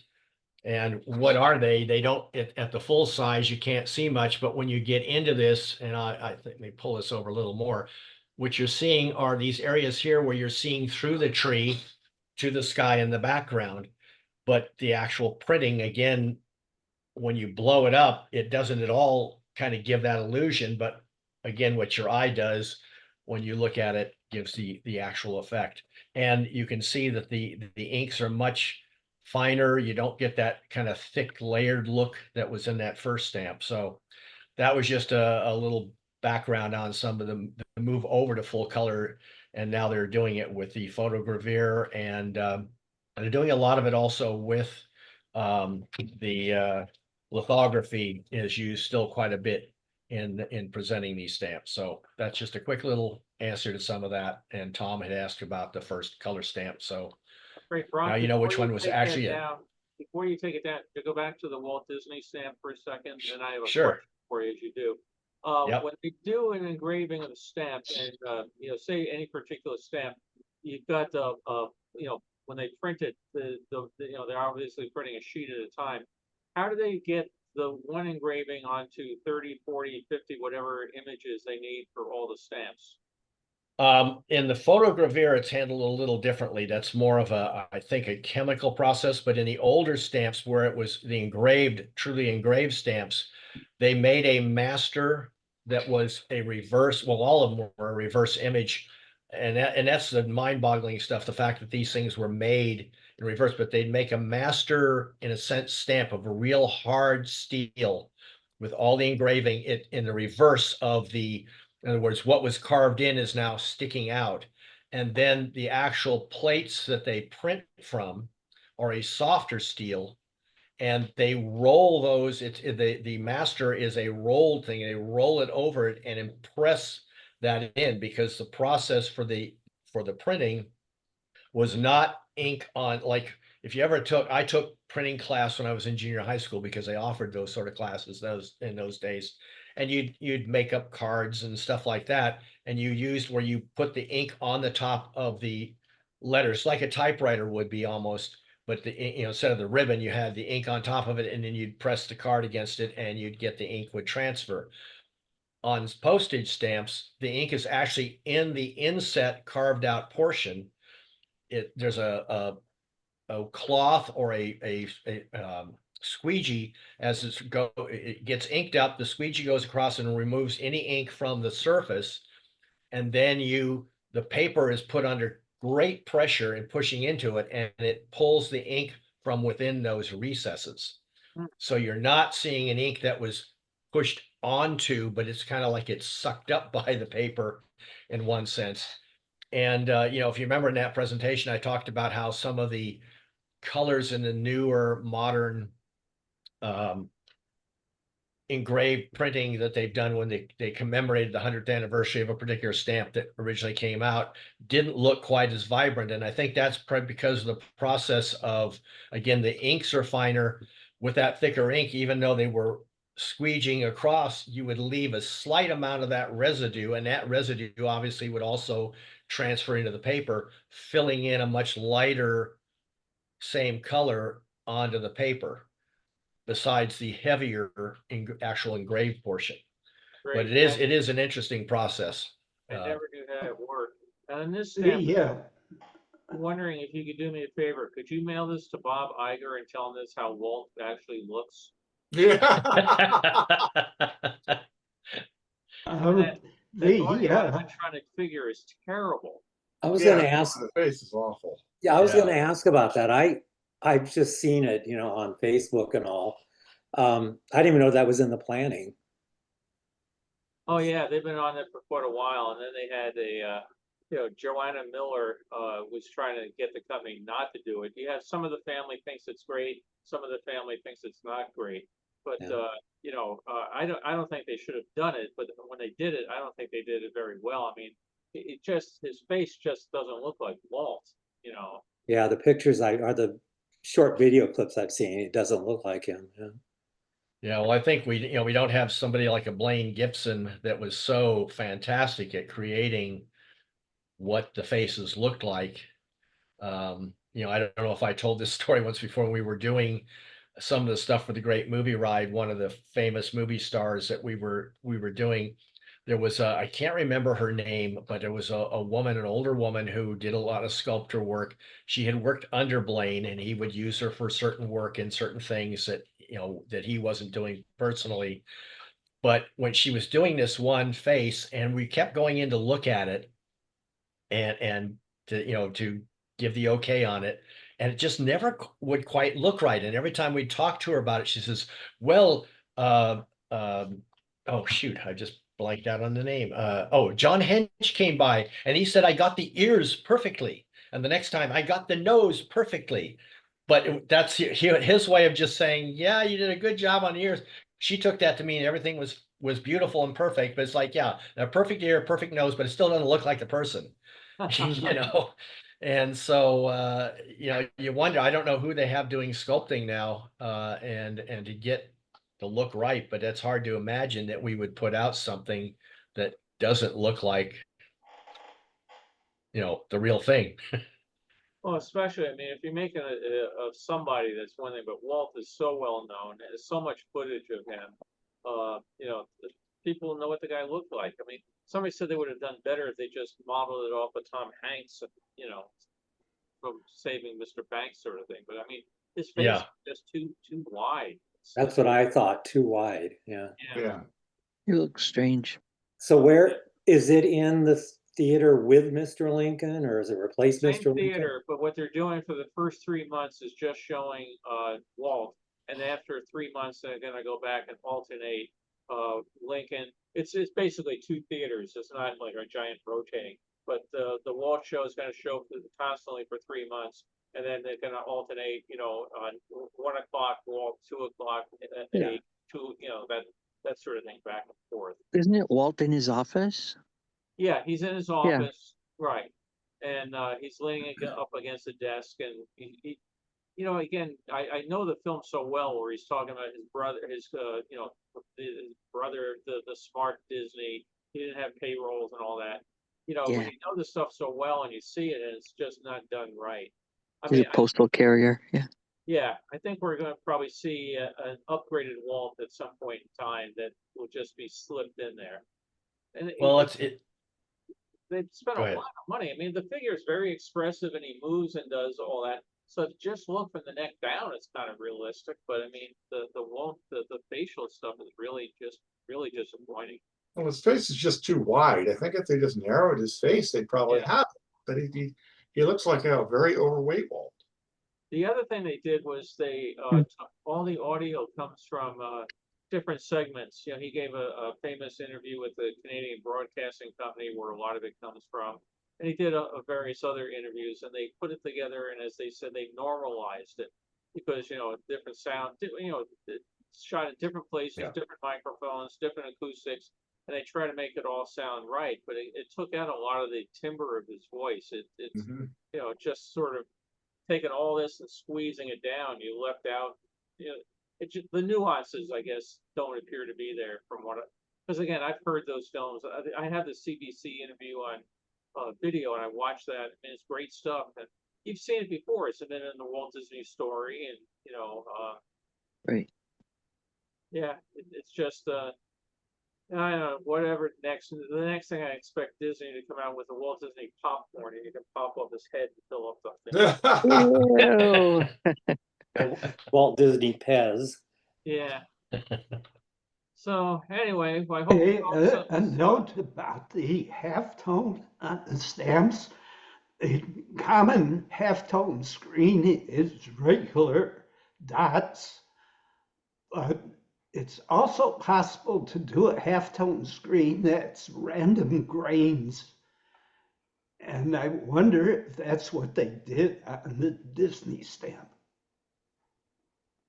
And what are they? They don't, at the full size, you can't see much, but when you get into this, and I think, let me pull this over a little more, what you're seeing are these areas here where you're seeing through the tree to the sky in the background. But the actual printing, again, when you blow it up, it doesn't at all kind of give that illusion. But again, what your eye does when you look at it gives the actual effect. And you can see that the inks are much finer. You don't get that kind of thick layered look that was in that first stamp. So that was just a little background on some of the move over to full color. And now they're doing it with the photogravure, and they're doing a lot of it also with the lithography is used still quite a bit in presenting these stamps. So that's just a quick little answer to some of that. And Tom had asked about the first color stamp. So Great, Ron, you know which before one you was take that actually it. down- Before you take it down, to go back to the Walt Disney stamp for a second, and I have a Sure. question for you as you do. Yep. When they do an engraving of a stamp and, say any particular stamp, you've got when they print it, they're obviously printing a sheet at a time. How do they get the one engraving onto 30, 40, 50, whatever images they need for all the stamps? In the photogravure, it's handled a little differently. That's more of I think, a chemical process, but in the older stamps where it was the truly engraved stamps, they made a master that was a reverse, well, all of them were a reverse image. And that's the mind-boggling stuff, the fact that these things were made in reverse, but they'd make a master, in a sense, stamp of a real hard steel with all the engraving in the reverse of the, in other words, what was carved in is now sticking out. And then the actual plates that they print from are a softer steel, and they roll those. The master is a rolled thing. They roll it over it and impress that in, because the process for the printing was not ink on, like, if you ever I took printing class when I was in junior high school, because they offered those sort of classes in those days. And you'd make up cards and stuff like that. And you used where you put the ink on the top of the letters, like a typewriter would be almost, but instead of the ribbon, you had the ink on top of it, and then you'd press the card against it and you'd get the ink would transfer. On postage stamps, the ink is actually in the inset carved out portion. There's a cloth or a squeegee. As it gets inked up, the squeegee goes across and removes any ink from the surface, and then the paper is put under great pressure and pushing into it, and it pulls the ink from within those recesses. So you're not seeing an ink that was pushed onto, but it's kind of like it's sucked up by the paper in one sense. And if you remember in that presentation, I talked about how some of the colors in the newer modern engraved printing that they've done when they commemorated the 100th anniversary of a particular stamp that originally came out didn't look quite as vibrant. And I think that's probably because of the process of, again, the inks are finer with that thicker ink. Even though they were squeegeeing across, you would leave a slight amount of that residue, and that residue obviously would also transfer into the paper, filling in a much lighter same color onto the paper, besides the heavier actual engraved portion. But it is an interesting process. I never knew how it worked. And in this Yeah, stamp, yeah. I'm wondering if you could do me a favor. Could you mail this to Bob Iger and tell him this how Walt actually looks? Yeah. That audio Yeah. I've been trying to figure is terrible. I was Yeah, gonna ask, the face is awful. yeah, I was gonna ask about that. I've just seen it, on Facebook and all. I didn't even know that was in the planning. Oh yeah, they've been on it for quite a while, and then they had Joanna Miller was trying to get the company not to do it. You have some of the family thinks it's great, some of the family thinks it's not great. But Yeah. I don't think they should have done it. But when they did it, I don't think they did it very well. I mean, his face just doesn't look like Walt. Yeah, the pictures or the short video clips I've seen, it doesn't look like him. Yeah. Yeah, well, I think we don't have somebody like a Blaine Gibson that was so fantastic at creating what the faces looked like. I don't know if I told this story once before. When we were doing some of the stuff for the Great Movie Ride, one of the famous movie stars that we were doing, there was I can't remember her name, but there was a woman, an older woman, who did a lot of sculptor work. She had worked under Blaine, and he would use her for certain work and certain things that that he wasn't doing personally. But when she was doing this one face, and we kept going in to look at it and to give the okay on it, and it just never would quite look right. And every time we talked to her about it, she says, well, oh shoot, I just blanked out on the name. John Hench came by, and he said I got the ears perfectly, and the next time I got the nose perfectly. But that's his way of just saying, yeah, you did a good job on the ears. She took that to mean everything was beautiful and perfect. But it's like, yeah, a perfect ear, perfect nose, but it still doesn't look like the person. And so, you know, you wonder, I don't know who they have doing sculpting now, and to get the look right, but it's hard to imagine that we would put out something that doesn't look like, you know, the real thing. Well, especially, I mean, if you're making of somebody, that's one thing, but Walt is so well known, there's so much footage of him. You know, people know what the guy looked like. I mean, somebody said they would have done better if they just modeled it off of Tom Hanks, you know, from Saving Mr. Banks sort of thing. But I mean, his face Yeah. is just too wide. That's what I thought, too wide, yeah. Yeah. It looks strange. So where, is it in the theater with Mr. Lincoln, or is it replace Same Mr. Lincoln? theater, but what they're doing for the first 3 months is just showing Walt, and after 3 months they're gonna go back and alternate Lincoln. It's basically two theaters. It's not like a giant rotating, but the Walt show is gonna show constantly for 3 months, and then they're gonna alternate. You know, on 1 o'clock Walt, 2 o'clock at Yeah. 8, 2. You know, that sort of thing, back and forth. Isn't it Walt in his office? Yeah, he's in his office, right, and he's leaning up against the desk, and he you know, again, I know the film so well, where he's talking about his brother, you know, his brother, the smart Disney. He didn't have payrolls and all that. You know, when Yeah. you know the stuff so well and you see it, and it's just not done right. I He's mean, a postal carrier. Yeah. yeah, I think we're going to probably see an upgraded Walt at some point in time that will just be slipped in there. And Well, they've spent a Go ahead. lot of money. I mean, the figure is very expressive, and he moves and does all that. So just look from the neck down, it's kind of realistic. But I mean, the facial stuff is really disappointing. Well, his face is just too wide. I think if they just narrowed his face, they'd probably Yeah. have it. But he looks like a very overweight Walt. The other thing they did was they took all the audio comes from different segments. You know, he gave a famous interview with the Canadian Broadcasting Company, where a lot of it comes from, and he did a various other interviews, and they put it together, and as they said, they normalized it because, you know, different sound, you know, it's shot in different places, Yeah. different microphones, different acoustics, and they try to make it all sound right, but it took out a lot of the timbre of his voice. It's Mhm. you know, just sort of taking all this and squeezing it down. You left out, you know, it just, the nuances, I guess, don't appear to be there from what, because again, I've heard those films. I have the CBC interview on video, and I watched that, and it's great stuff. And you've seen it before. It's been in the Walt Disney Story, and you know, Right. yeah, it's just I don't know, whatever next. The next thing I expect Disney to come out with a Walt Disney popcorn, and you can pop up his head and fill up the thing. Ew. Walt Disney Pez. Yeah. So anyway, I hope Hey, folks, a note about the halftone on the stamps. A common halftone screen is regular dots, but it's also possible to do a halftone screen that's random grains. And I wonder if that's what they did on the Disney stamp.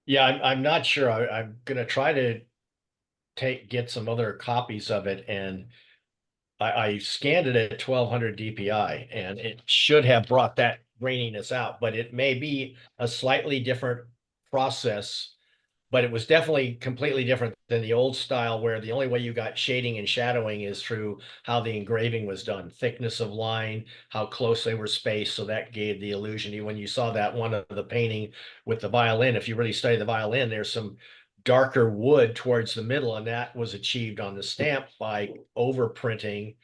Yeah, I'm not sure. I'm gonna try to get some other copies of it, and I scanned it at 1200 DPI, and it should have brought that graininess out, but it may be a slightly different process. But it was definitely completely different than the old style, where the only way you got shading and shadowing is through how the engraving was done, thickness of line, how close they were spaced. So that gave the illusion. When you saw that one of the painting with the violin, if you really study the violin, there's some darker wood towards the middle, and that was achieved on the stamp by overprinting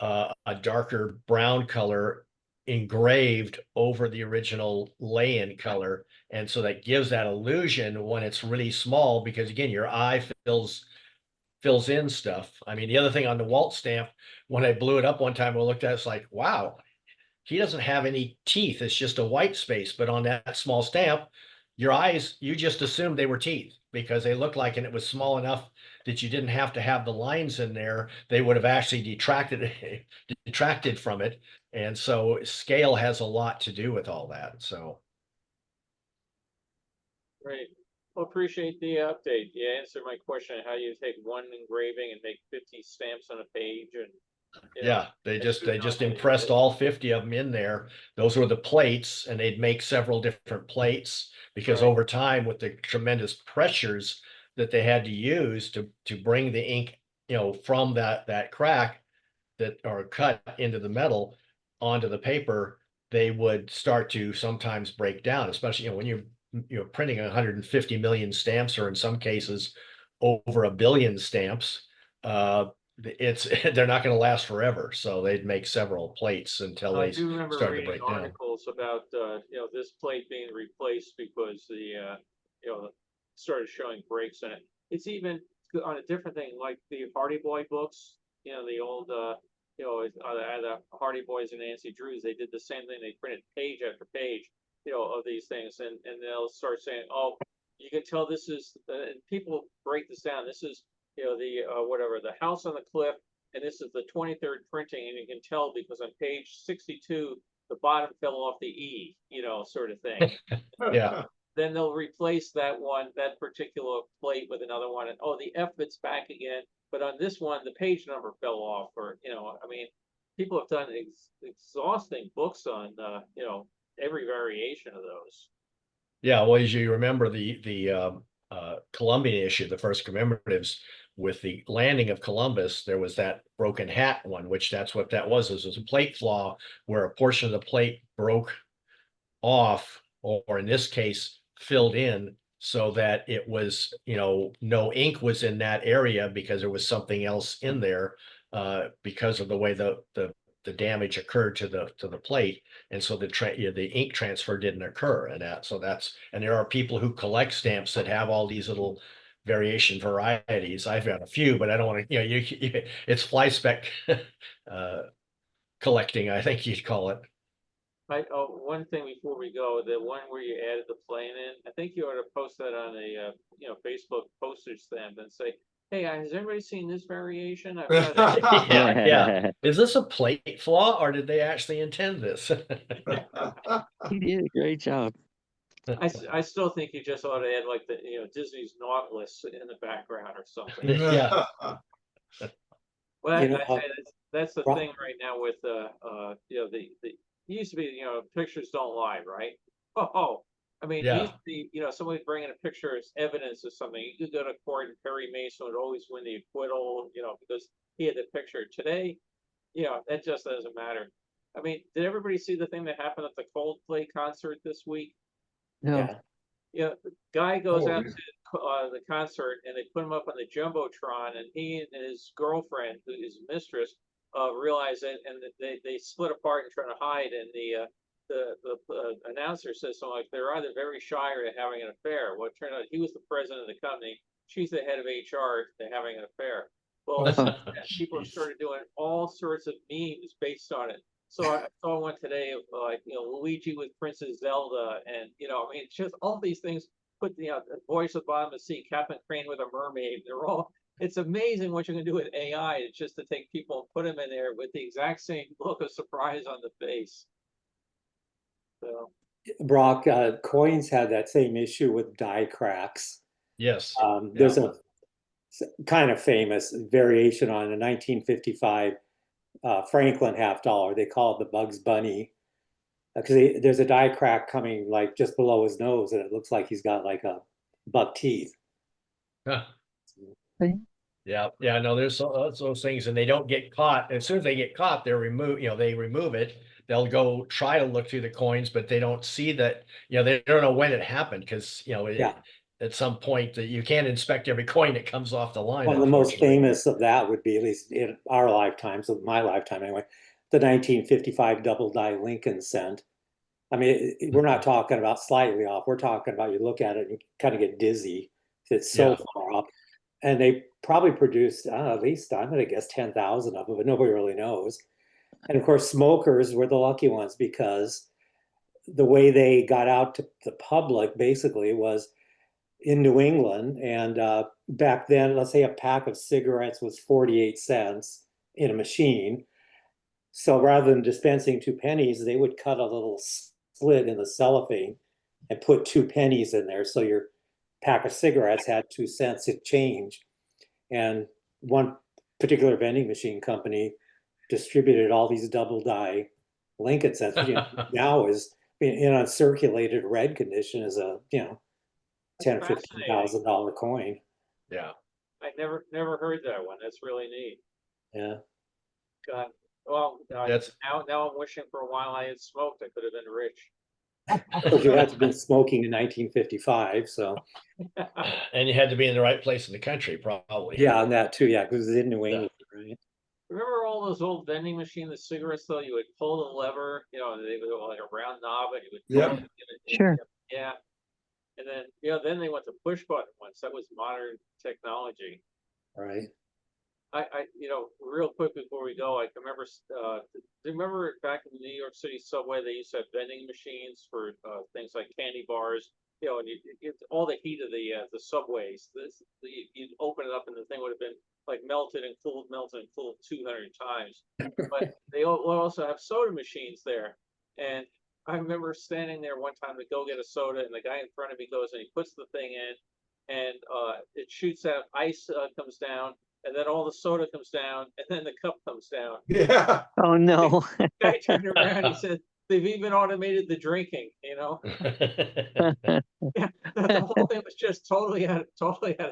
a darker brown color engraved over the original lay-in color. And so that gives that illusion when it's really small, because again, your eye fills in stuff. I mean, the other thing on the Walt stamp, when I blew it up one time, I looked at it, it's like, wow, he doesn't have any teeth. It's just a white space. But on that small stamp, your eyes, you just assumed they were teeth because they looked like, and it was small enough that you didn't have to have the lines in there. They would have actually detracted from it. And so scale has a lot to do with all that. So great. Well, appreciate the update. You answered my question on how you take one engraving and make 50 stamps on a page, and Yeah, they just impressed all 50 of them in there. Those were the plates, and they'd make several different plates because Right. over time, with the tremendous pressures that they had to use to bring the ink, from that crack that or cut into the metal onto the paper, they would start to sometimes break down, especially when you're printing 150 million stamps, or in some cases over 1 billion stamps. It's they're not going to last forever, so they'd make several plates until I they do remember started to reading break down. articles about, this plate being replaced because started showing breaks in it. It's even on a different thing, like the Hardy Boy books, the old, the Hardy Boys and Nancy Drews, they did the same thing. They printed page after page, of these things, and they'll start saying, oh, you can tell this is, and people break this down. This is, whatever, the house on the cliff, and this is the 23rd printing, and you can tell because on page 62, the bottom fell off the E, sort of thing. Yeah. Then they'll replace that particular plate with another one, and oh, the F bit's back again, but on this one, the page number fell off, or, I mean, people have done exhausting books on, every variation of those. Yeah, well, as you remember the Columbian issue, the first commemoratives, with the landing of Columbus, there was that broken hat one, which that's what that was. It was a plate flaw where a portion of the plate broke off, or in this case, filled in, so that it was, no ink was in that area because there was something else in there, because of the way the damage occurred to the plate, and so the ink transfer didn't occur, and there are people who collect stamps that have all these little variation varieties. I've got a few, but I don't want to, it's fly speck collecting, I think you'd call it. One thing before we go, the one where you added the plane in, I think you ought to post that on a Facebook postage stamp and say, hey, has everybody seen this variation? I've got it. Yeah. Is this a plate flaw, or did they actually intend this? He did a great job. I still think you just ought to add like the, Disney's Nautilus in the background or something. Yeah. Well, that's the thing right now with it used to be, pictures don't lie, right? I mean, it used to be, somebody bringing a picture as evidence of something. You could go to court and Perry Mason would always win the acquittal, because he had the picture. Today, that just doesn't matter. I mean, did everybody see the thing that happened at the Coldplay concert this week? No. The guy goes out to the concert, and they put him up on the Jumbotron, and he and his girlfriend, who is mistress, realize it, and they split apart and try to hide. And the announcer says something like, they're either very shy or they're having an affair. Well, it turned out he was the president of the company. She's the head of HR. They're having an affair. Well, people have started doing all sorts of memes based on it. So I saw one today of Luigi with Princess Zelda, and I mean, it's just all these things. Put the voice at the bottom of the sea, Captain Crane with a mermaid. It's amazing what you can do with AI. It's just to take people and put them in there with the exact same look of surprise on the face. So, Brock, coins had that same issue with die cracks. Yes. There's a kind of famous variation on a 1955 Franklin $50. They call it the Bugs Bunny, because there's a die crack coming like just below his nose, and it looks like he's got like a buck teeth. Yeah, no, there's those things, and they don't get caught. As soon as they get caught, they remove it. They'll go try to look through the coins, but they don't see that, they don't know when it happened, because at some point that you can't inspect every coin that comes off the line. One of the most famous of that would be, at least in our lifetimes, of my lifetime anyway, the 1955 double die Lincoln cent. I mean, we're not talking about slightly off. We're talking about, you look at it and you kind of get dizzy. It's so far off. And they probably produced, at least I'm going to guess 10,000 of them, but nobody really knows. And of course, smokers were the lucky ones, because the way they got out to the public basically was in New England. And back then, let's say a pack of cigarettes was 48 cents in a machine. So rather than dispensing 2 pennies, they would cut a little slit in the cellophane and put 2 pennies in there. So your pack of cigarettes had 2 cents of change. And one particular vending machine company distributed all these double die Lincolns. That's, you know, now is in uncirculated red condition is a, you know, $10,000 or $15,000 coin. Yeah. I never heard that one. That's really neat. Yeah. God. Well, That's- now I'm wishing for a while I had smoked. I could have been rich. But you had to have been smoking in 1955, so And you had to be in the right place in the country, probably. yeah, and that too, yeah, because it's in New Yeah. England, right? Remember all those old vending machine, the cigarettes though? You would pull the lever, you know, they would go like a round knob, and you would pull Yep. it, and it- Sure. Yeah. And then then they went to push button ones. That was modern technology. Right. I real quick before we go, I can remember. Do you remember back in the New York City subway, they used to have vending machines for things like candy bars. You know, and you get all the heat of the subways. You'd open it up, and the thing would have been like melted and cooled 200 times. But they also have soda machines there, and I remember standing there one time to go get a soda, and the guy in front of me goes and he puts the thing in, and it shoots out, ice comes down, and then all the soda comes down, and then the cup comes down. Yeah. Oh, no. The guy turned around, he said, "They've even automated the drinking," you know? Yeah, the whole thing was just totally out of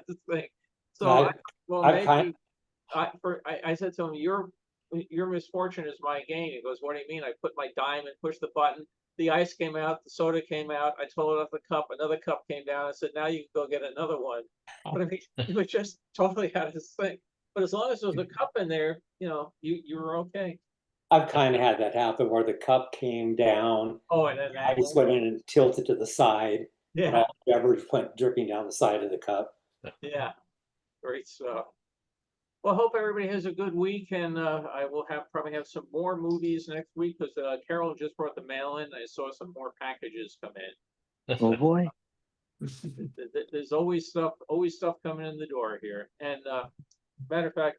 the thing. So, I said to him, your misfortune is my gain. He goes, "What do you mean?" I put my dime and pushed the button. The ice came out, the soda came out. I told it off the cup, another cup came down. I said, "Now you can go get another one." But I mean, it was just totally out of his thing. But as long as there was a cup in there, you were okay. I've kind of had that happen where the cup came down, Oh, and then I just went in and tilted to the side, and yeah, all the beverage went dripping down the side of the cup. yeah, great stuff. Well, I hope everybody has a good week, and I will probably have some more movies next week because Carol just brought the mail in. I saw some more packages come in. Oh, boy. There's always stuff coming in the door here. And matter of fact,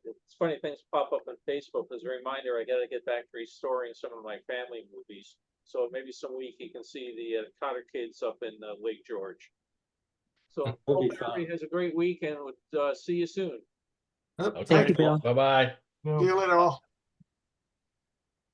it's funny things pop up on Facebook as a reminder. I got to get back to restoring some of my family movies. So maybe some week you can see the Cotter Kids up in Lake George. So That'll be hope everybody fun. has a great week, and we'll see you soon. Okay, Thank you, Bill. bye-bye. See you later all.